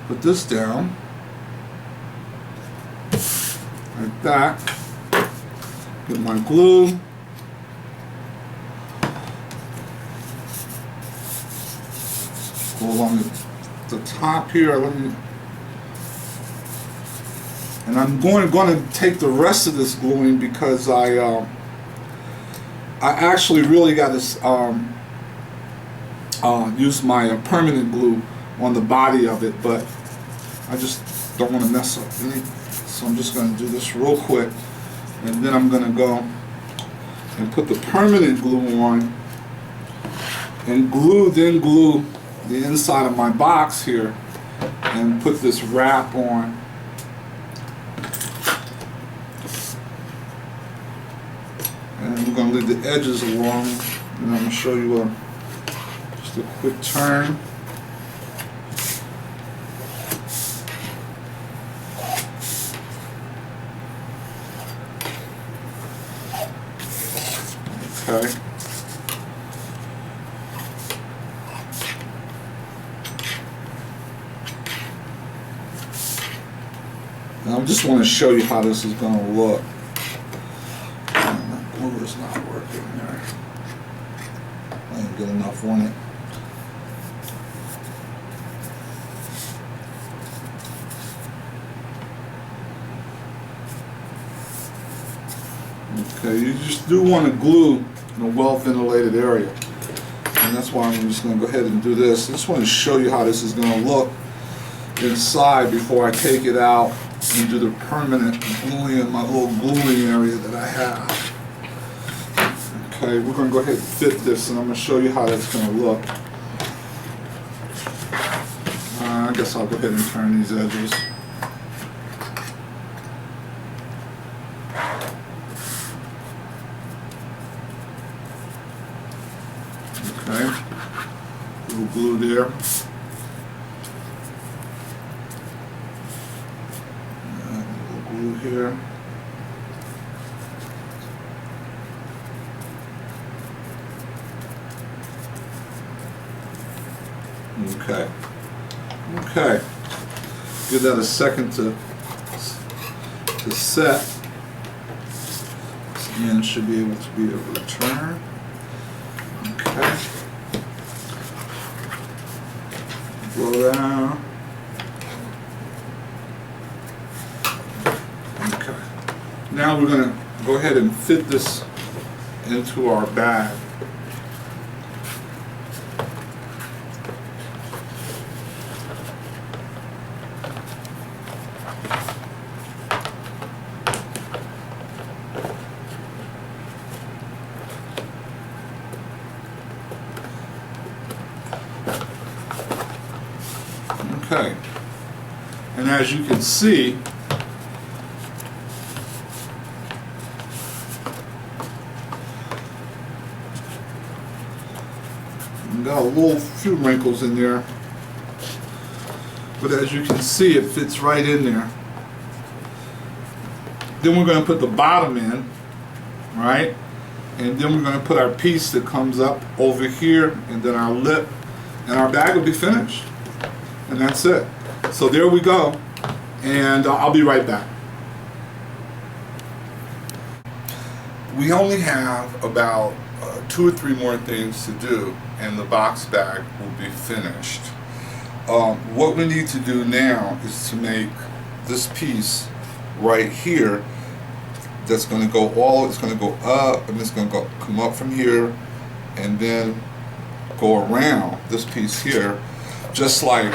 put this down like that. Get my glue. Go along the top here. And I'm going to take the rest of this gluing because I actually really got to use my permanent glue on the body of it, but I just don't want to mess up any. So I'm just going to do this real quick, and then I'm going to go and put the permanent glue on, and glue the inside of my box here, and put this wrap on. And I'm going to leave the edges along, and I'm going to show you just a quick turn. Okay. And I just want to show you how this is going to look. That glue is not working there. I didn't get enough on it. Okay, you just do want to glue in a well-ventilated area. And that's why I'm just going to go ahead and do this. I just want to show you how this is going to look inside before I take it out and do the permanent gluing in my little gluing area that I have. Okay, we're going to go ahead and fit this, and I'm going to show you how that's going to look. I guess I'll go ahead and turn these edges. Okay, little glue there. And a little glue here. Okay. Okay. Give that a second to set. This again should be able to turn. Okay. Blow down. Okay. Now we're going to go ahead and fit this into our bag. Okay, and as you can see, got a few wrinkles in there, but as you can see, it fits right in there. Then we're going to put the bottom in, right? And then we're going to put our piece that comes up over here, and then our lip, and our bag will be finished. And that's it. So there we go, and I'll be right back. We only have about 2 or 3 more things to do, and the box bag will be finished. What we need to do now is to make this piece right here that's going to go it's going to go up, and it's going to come up from here, and then go around this piece here, just like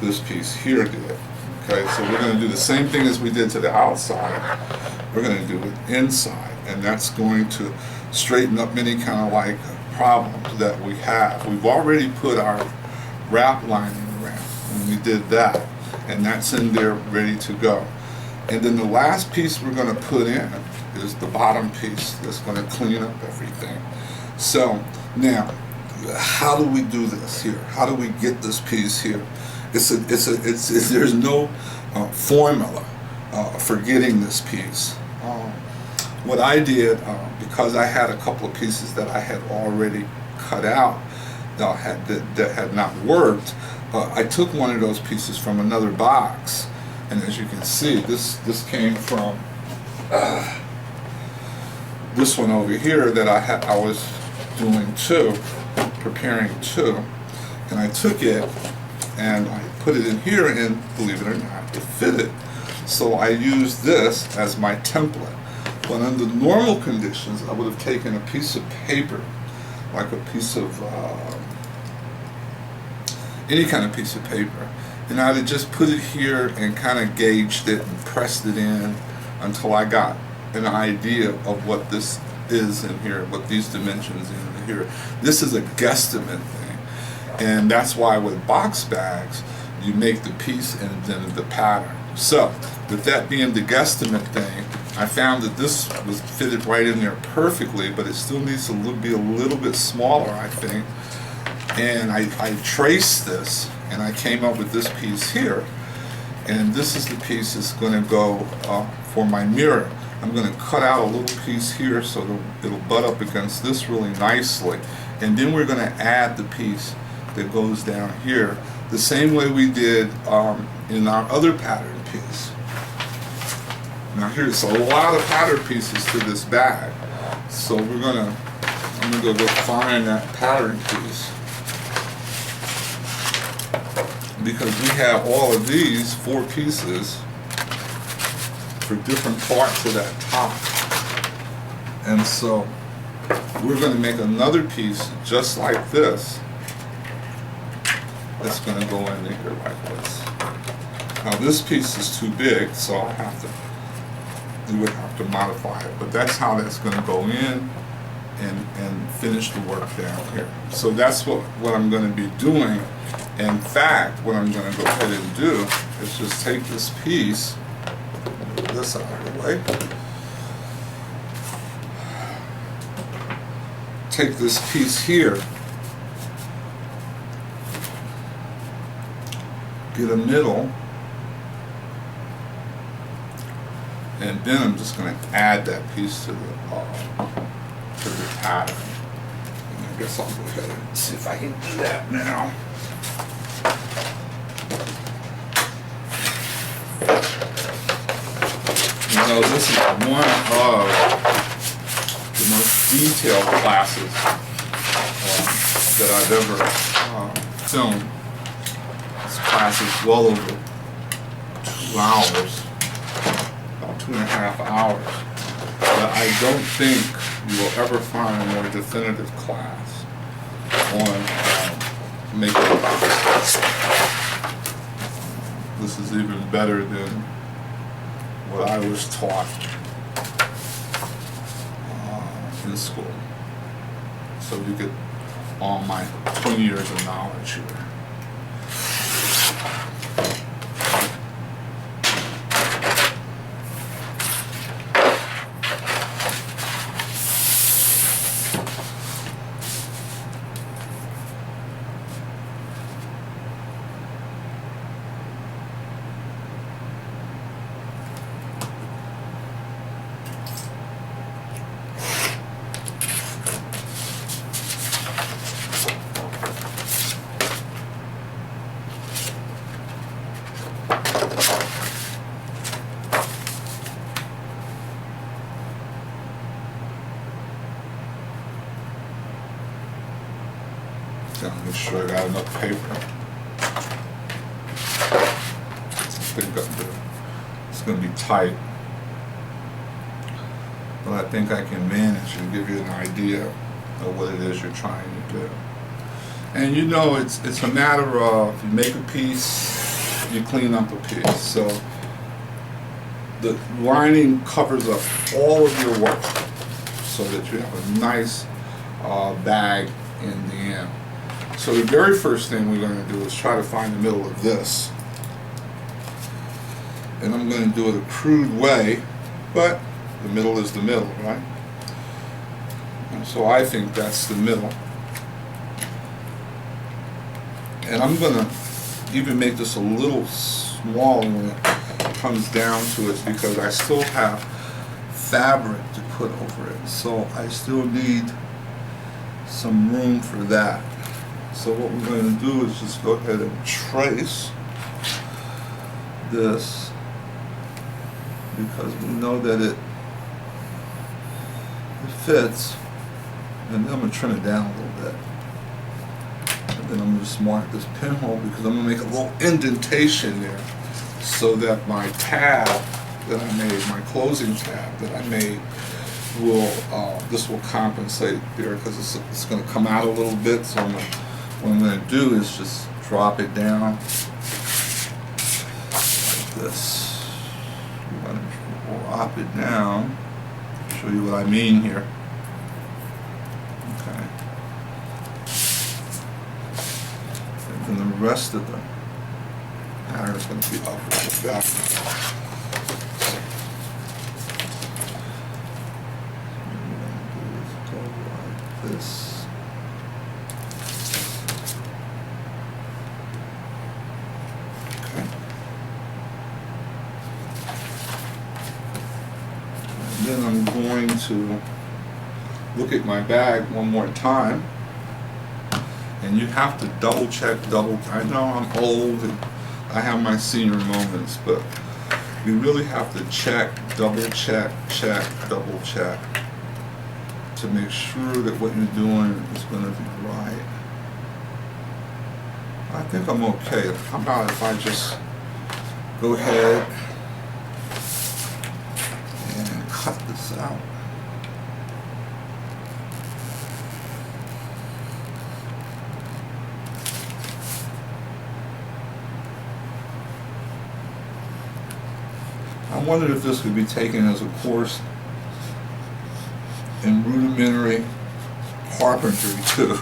this piece here did. Okay, so we're going to do the same thing as we did to the outside. We're going to do it inside, and that's going to straighten up any kind of like problems that we have. We've already put our wrap lining around, and we did that, and that's in there ready to go. And then the last piece we're going to put in is the bottom piece that's going to clean up everything. So now, how do we do this here? How do we get this piece here? There's no formula for getting this piece. What I did, because I had a couple of pieces that I had already cut out that had not worked, I took one of those pieces from another box, and as you can see, this came from this one over here that I was doing too, preparing too, and I took it and I put it in here, and believe it or not, it fitted. So I used this as my template. But under normal conditions, I would have taken a piece of paper, like a piece of any kind of piece of paper, and I'd have just put it here and kind of gauged it and pressed it in until I got an idea of what this is in here, what these dimensions in here. This is a guesstimate thing, and that's why with box bags, you make the piece and then the pattern. So, with that being the guesstimate thing, I found that this was fitted right in there perfectly, but it still needs to be a little bit smaller, I think. And I traced this, and I came up with this piece here. And this is the piece that's going to go for my mirror. I'm going to cut out a little piece here so it'll butt up against this really nicely. And then we're going to add the piece that goes down here, the same way we did in our other pattern piece. Now here's a lot of pattern pieces to this bag, so I'm gonna go find that pattern piece, because we have all of these 4 pieces for different parts of that top, and so we're going to make another piece just like this. That's going to go in here like this. Now this piece is too big, so we would have to modify it. But that's how that's going to go in and finish the work down here. So that's what I'm going to be doing. In fact, what I'm going to go ahead and do is just take this piece, move this out of the way, take this piece here, get a middle, and then I'm just going to add that piece to the pattern. And I guess I'll go ahead and see if I can do that now. You know, this is one of the most detailed classes that I've ever filmed. This class is well over 2 hours, about 2.5 hours. But I don't think you will ever find a more definitive class on making boxes. This is even better than what I was taught in school. So you get all my 20 years of knowledge here. Gotta make sure I got enough paper. I think it's going to be tight, but I think I can manage and give you an idea of what it is you're trying to do. And you know, it's a matter of, you make a piece, you clean up a piece. So the lining covers up all of your work so that you have a nice bag in the end. So the very first thing we're going to do is try to find the middle of this. And I'm going to do it a crude way, but the middle is the middle, right? And so I think that's the middle. And I'm going to even make this a little smaller when it comes down to it, because I still have fabric to put over it. So I still need some room for that. So what we're going to do is just go ahead and trace this, because we know that it fits. And then I'm going to trim it down a little bit. And then I'm going to just mark this pinhole, because I'm going to make a little indentation there so that my tab that I made, my closing tab that I made, will this will compensate there, because it's going to come out a little bit. So what I'm going to do is just drop it down like this. I'm going to drop it down. Show you what I mean here. Okay. And then the rest of the pattern is going to be up and back. This. Okay. And then I'm going to look at my bag one more time, and you have to double check, I know I'm old and I have my senior moments, but you really have to check, double check, double check, to make sure that what you're doing is going to be right. I think I'm okay. How about if I just go ahead and cut this out? wondered if this could be taken as a course in rudimentary carpentry too.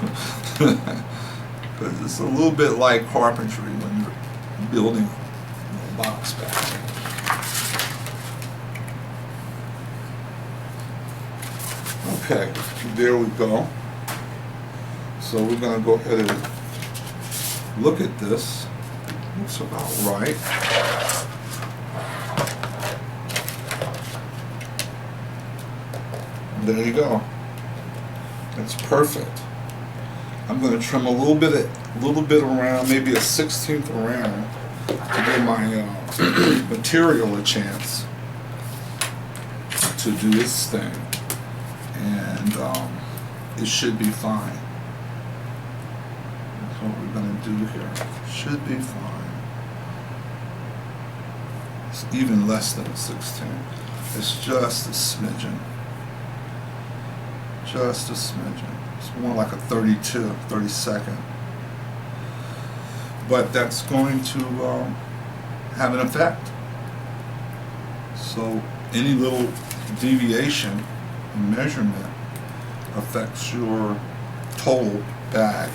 Because it's a little bit like carpentry when you're building a box bag. Okay, there we go. So we're going to go ahead and look at this. Looks about right. There you go. That's perfect. I'm going to trim a little bit around, maybe a 1/16 around, to give my material a chance to do its thing, and it should be fine. That's what we're going to do here. Should be fine. It's even less than a 1/16. It's just a smidgen. Just a smidgen. It's more like a 32 but that's going to have an effect. So any little deviation in measurement affects your total bag.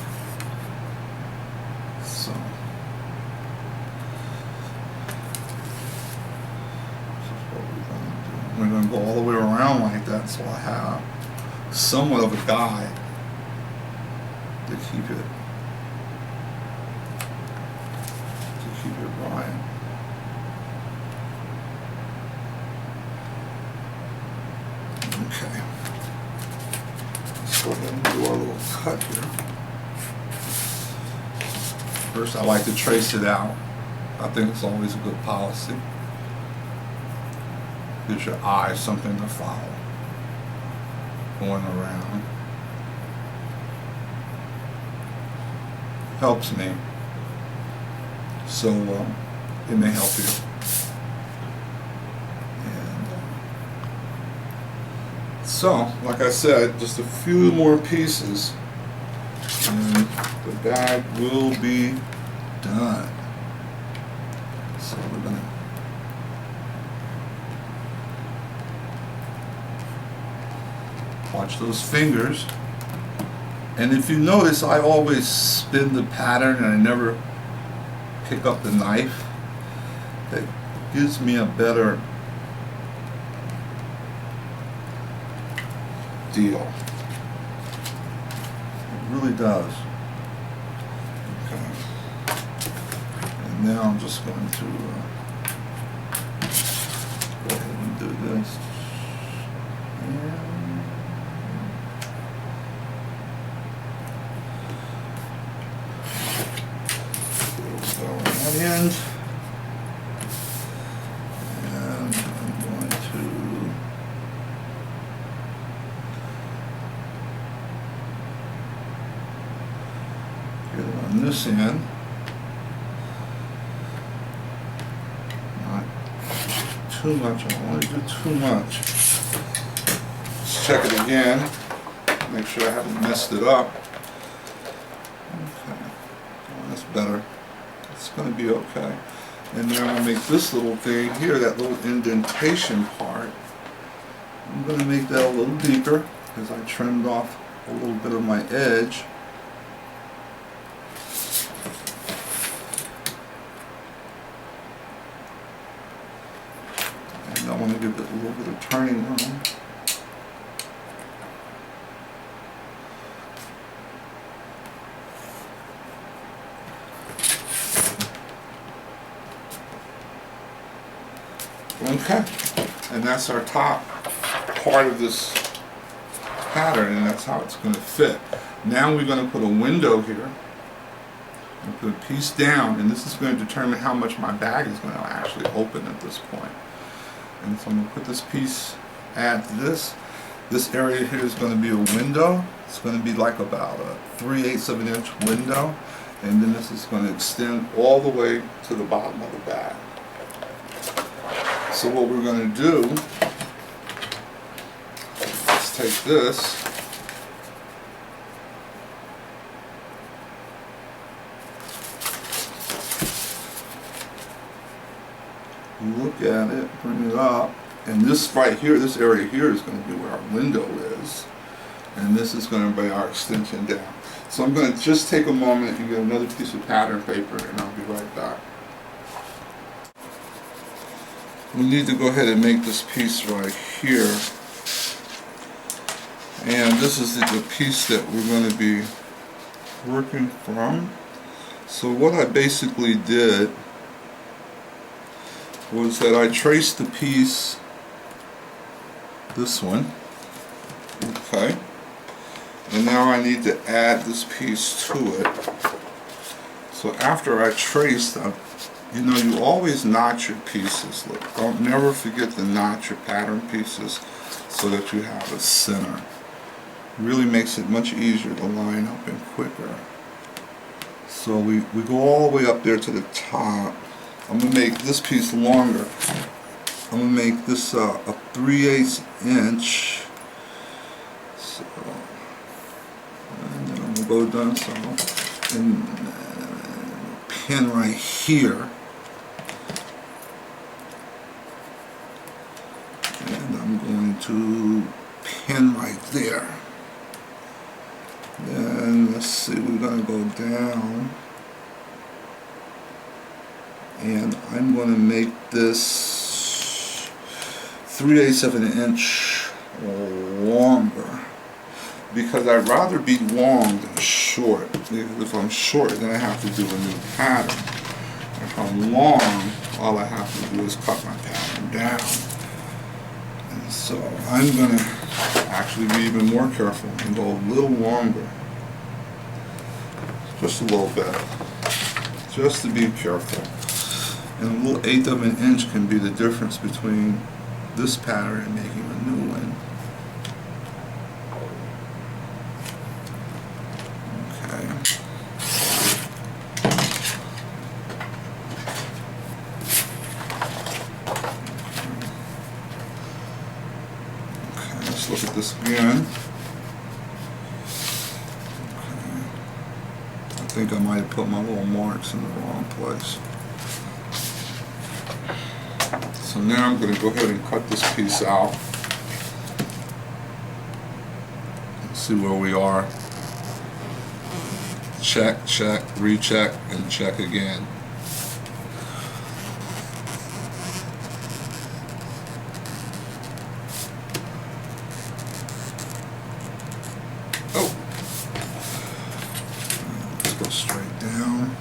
So this is what we're going to do. We're going to go all the way around like that, so I have somewhat of a guide to keep it right. Okay, let's go ahead and do our little cut here. First, I like to trace it out. I think it's always a good policy. Gives your eye something to follow going around. Helps me, so it may help you. And so, like I said, just a few more pieces and the bag will be done. So we're gonna watch those fingers. And if you notice, I always spin the pattern and I never pick up the knife. That gives me a better deal. It really does. Okay. And now I'm just going to go ahead and do this. End, and I'm going to get it on this end. Not too much. I don't want to do too much. Let's check it again. Make sure I haven't messed it up. Okay, oh, that's better. It's going to be okay. And then I'm going to make this little thing here, that little indentation part. I'm going to make that a little deeper because I trimmed off a little bit of my edge. And I want to give it a little bit of turning room. Okay, and that's our top part of this pattern, and that's how it's going to fit. Now we're going to put a window here, and put a piece down, and this is going to determine how much my bag is going to actually open at this point. And so I'm going to put this piece, add to this. This area here is going to be a window. It's going to be like about a 3/8 of an inch window, and then this is going to extend all the way to the bottom of the bag. So what we're going to do is take this look at it, bring it up, and this right here, this area here is going to be where our window is, and this is going to be our extension down. So I'm going to just take a moment and get another piece of pattern paper, and I'll be right back. We need to go ahead and make this piece right here, and this is the piece that we're going to be working from. So what I basically did was that I traced the piece, this one, okay, and now I need to add this piece to it. So after I traced them, you know, you always notch your pieces. Look, don't never forget to notch your pattern pieces so that you have a center. It really makes it much easier to line up and quicker. So we go all the way up there to the top. I'm going to make this piece longer. I'm going to make this a 3/8 inch. So, and then I'm going to go down some and pin right here. And I'm going to pin right there. Then let's see, we're going to go down. And I'm going to make this 3/8 of an inch longer, because I'd rather be long than short. Because if I'm short, then I have to do a new pattern. If I'm long, all I have to do is cut my pattern down. And so I'm going to actually be even more careful and go a little longer. Just a little bit. Just to be careful. And a little 1/8 of an inch can be the difference between this pattern and making a new one. Okay. Okay, let's look at this again. Okay. I think I might have put my little marks in the wrong place. So now I'm going to go ahead and cut this piece out. Let's see where we are. Check, check, recheck, and check again. Oh! Let's go straight down.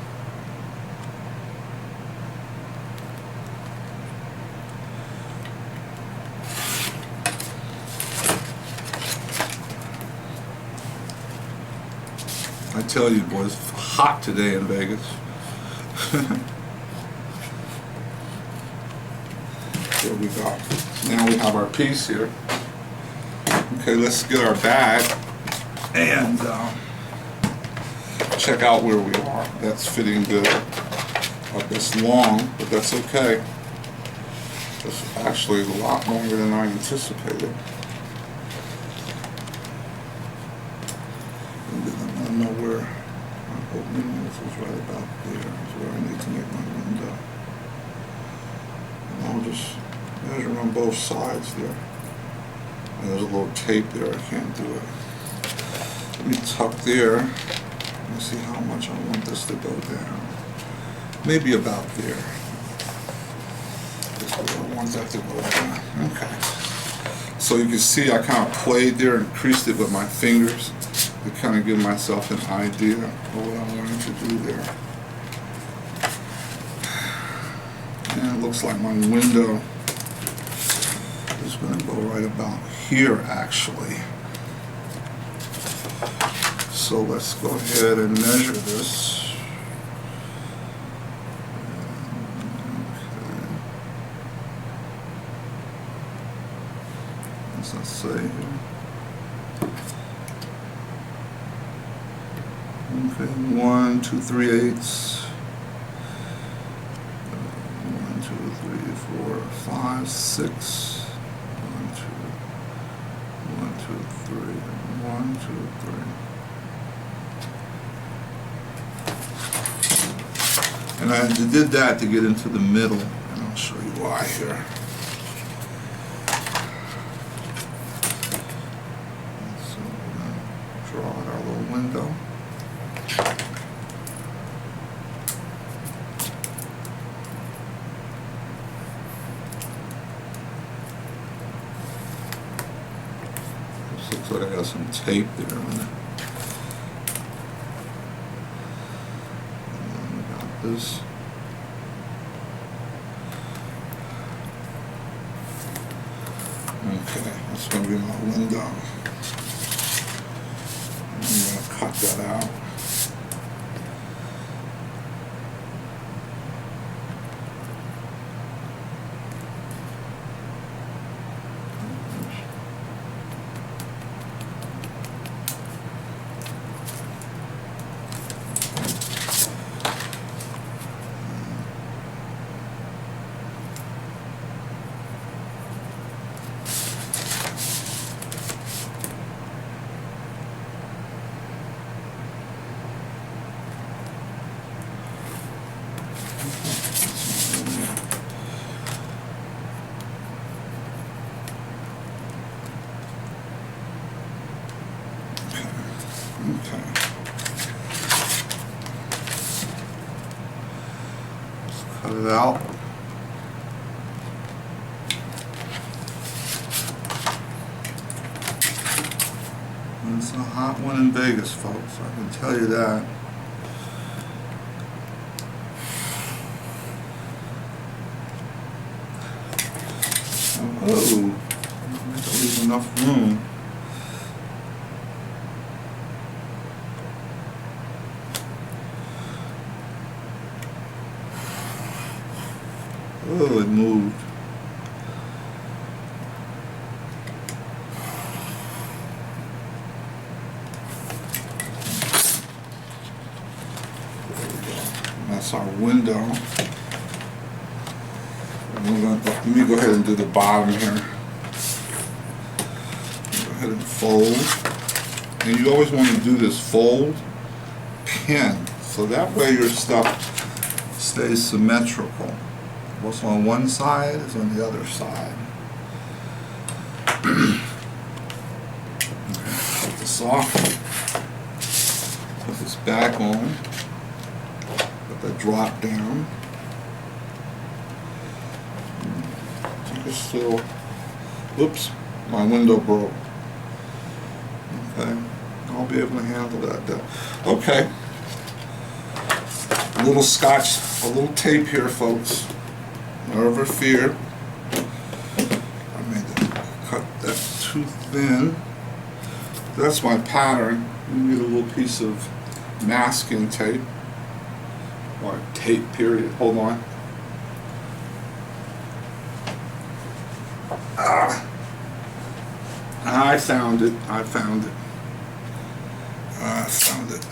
I tell you, boys, it's hot today in Vegas. There we go. Now we have our piece here. Okay, let's get our bag and check out where we are. That's fitting good. It's long, but that's okay. It's actually a lot longer than I anticipated. I know where my opening is right about there. Is where I need to make my window. And I'll just measure on both sides there. And there's a little tape there, I can't do it. Let me tuck there. Let me see how much I want this to go down. Maybe about there. That's where I want that to go down. Okay. So you can see I kind of played there and creased it with my fingers to kind of give myself an idea of what I'm wanting to do there. And it looks like my window is going to go right about here, actually. So let's go ahead and measure this. Let's say here. Okay, 1, 2, 3/8. 1, 2, 3, 4, 5, 6. 1, 2, 1, 2, 3. 1, 2, 3. And I did that to get into the middle, and I'll show you dry here. So we're going to draw out our little window. This looks like I got some tape there on it. And then we got this. Okay, that's going to be my window. I'm going to cut that out. Okay. Let's cut it out. And it's a hot one in Vegas, folks, I can tell you that. Oh, I have to leave enough room. Oh, it moved. That's our window. Let me go ahead and do the bottom here. Go ahead and fold. And you always want to do this fold, pin, so that way your stuff stays symmetrical. What's on one side is on the other side. Okay, put this off. Put this back on. Put the drop down. You can still, whoops, my window broke. Okay, I'll be able to handle that. Okay, a little scotch, a little tape here, folks. Never fear. I made cut that too thin. That's my pattern. You need a little piece of masking tape or tape period. Hold on. I found it. I found it. I found it.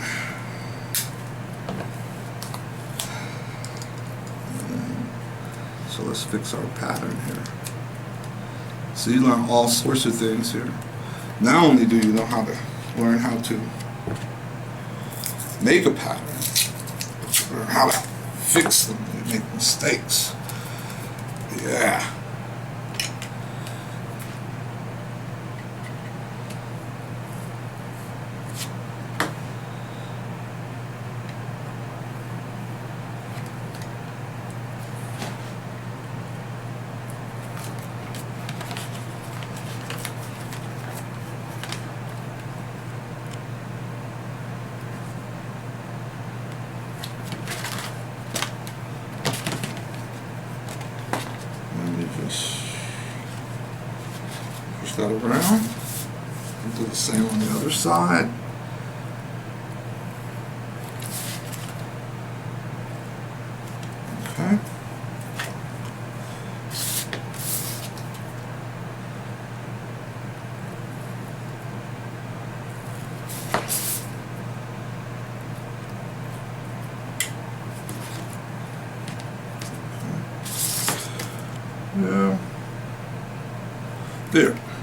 So let's fix our pattern here. So you learn all sorts of things here. Not only do you know how to learn how to make a pattern, but you learn how to fix them when you make mistakes. Yeah. Just push that around and do the same on the other side. Okay. Yeah.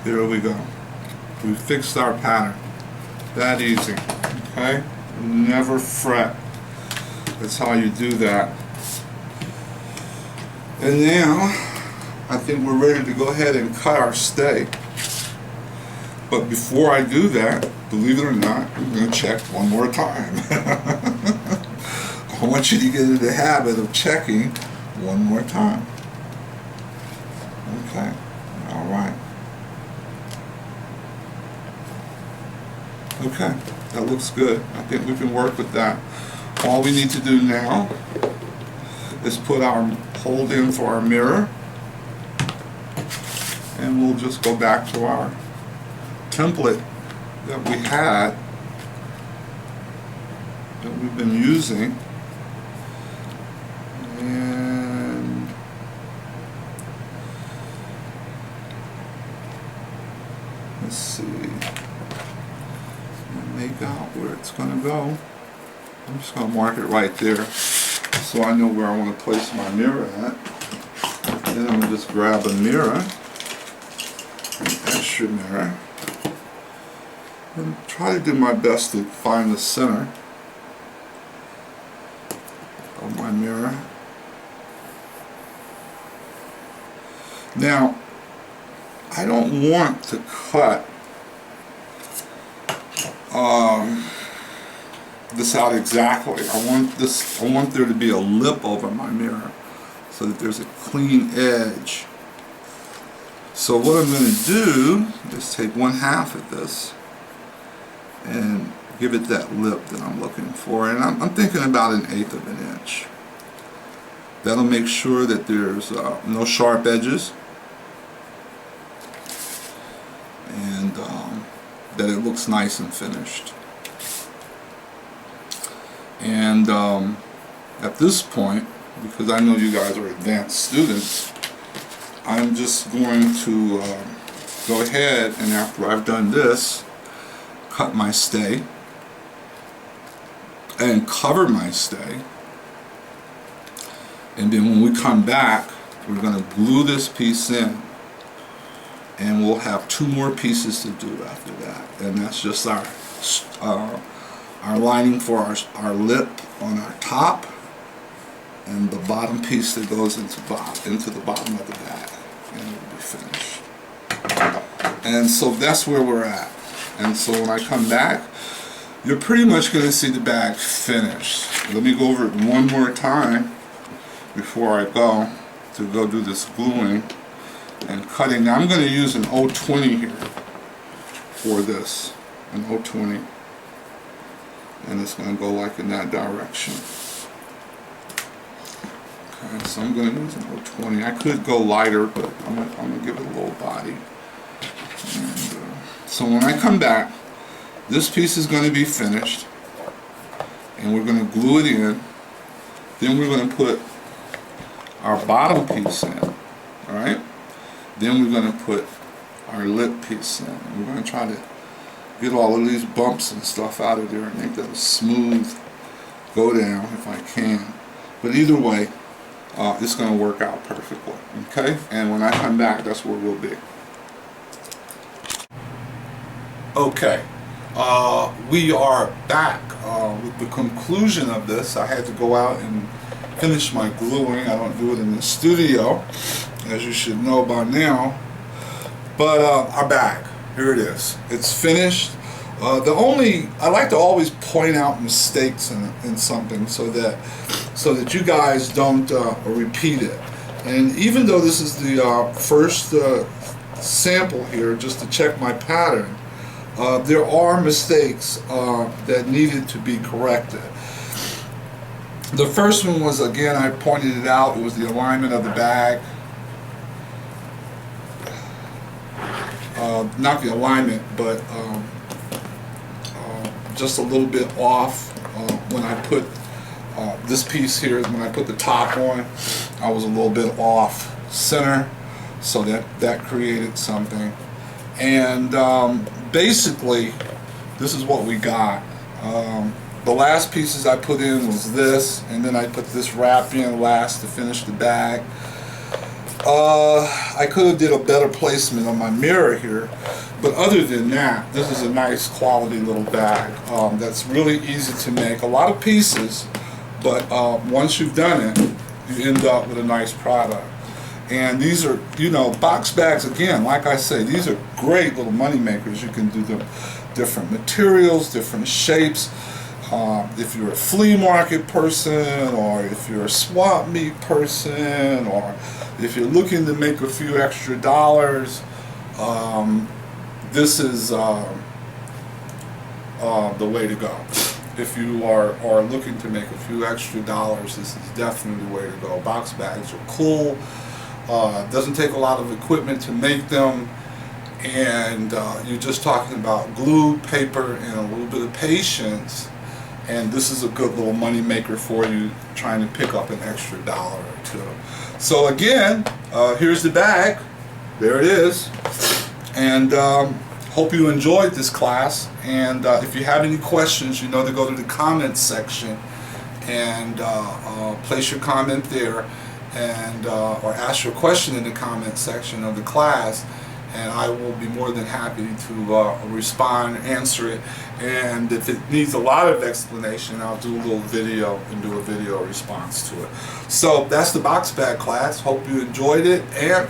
There we go. We fixed our pattern. That easy. Okay? Never fret. That's how you do that. And now I think we're ready to go ahead and cut our stay. But before I do that, believe it or not, I'm going to check one more time. I want you to get into the habit of checking one more time. Okay, all right. Okay, that looks good. I think we can work with that. All we need to do now is put our hold in for our mirror, and we'll just go back to our template that we had, that we've been using, and let's see, make out where it's going to go. I'm just going to mark it right there so I know where I want to place my mirror at. Then I'm going to just grab a mirror, an extra mirror, and try to do my best to find the center of my mirror. Now, I don't want to cut this out exactly. I want there to be a lip over my mirror so that there's a clean edge. So what I'm going to do is take 1/2 of this and give it that lip that I'm looking for, and I'm thinking about 1/8 of an inch. That'll make sure that there's no sharp edges, and that it looks nice and finished. And at this point, because I know you guys are advanced students, I'm just going to go ahead and, after I've done this, cut my stay and cover my stay. And then when we come back, we're going to glue this piece in, and we'll have 2 more pieces to do after that. And that's just our lining for our lip on our top, and the bottom piece that goes into the bottom of the bag, and it'll be finished. And so that's where we're at. And so when I come back, you're pretty much going to see the bag finished. Let me go over it one more time before I go do this gluing and cutting. Now I'm going to use an 020 here for this, an 020, and it's going to go like in that direction. Okay, so I'm going to use an 020. I could go lighter, but I'm going to give it a little body. And, so when I come back, this piece is going to be finished, and we're going to glue it in. Then we're going to put our bottom piece in, all right? Then we're going to put our lip piece in. We're going to try to get all of these bumps and stuff out of there and make that a smooth go down if I can. But either way, it's going to work out perfectly, okay? And when I come back, that's where we'll be. Okay, we are back with the conclusion of this. I had to go out and finish my gluing. I don't do it in the studio, as you should know by now. But our bag, here it is. It's finished. I like to always point out mistakes in something so that you guys don't repeat it. And even though this is the first sample here, just to check my pattern, there are mistakes that needed to be corrected. The first one was, again, I pointed it out, it was the alignment of the bag. Not the alignment, but just a little bit off when I put this piece here. When I put the top on, I was a little bit off center, so that created something. And basically, this is what we got. The last pieces I put in was this, and then I put this wrap in last to finish the bag. I could have did a better placement on my mirror here, but other than that, this is a nice quality little bag that's really easy to make. A lot of pieces, but once you've done it, you end up with a nice product. And these are, you know, box bags, again, like I say, these are great little money makers. You can do them different materials, different shapes. If you're a flea market person, or if you're a swap meet person, or if you're looking to make a few extra dollars, this is the way to go. If you are looking to make a few extra dollars, this is definitely the way to go. Box bags are cool. Doesn't take a lot of equipment to make them, and you're just talking about glue, paper, and a little bit of patience, and this is a good little money maker for you trying to pick up an extra dollar or two. So again, here's the bag. There it is. And hope you enjoyed this class, and if you have any questions, you know to go to the comments section and place your comment there, and or ask your question in the comment section of the class, and I will be more than happy to respond, answer it, and if it needs a lot of explanation, I'll do a little video and do a video response to it. So that's the box bag class. Hope you enjoyed it, and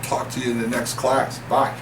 talk to you in the next class. Bye.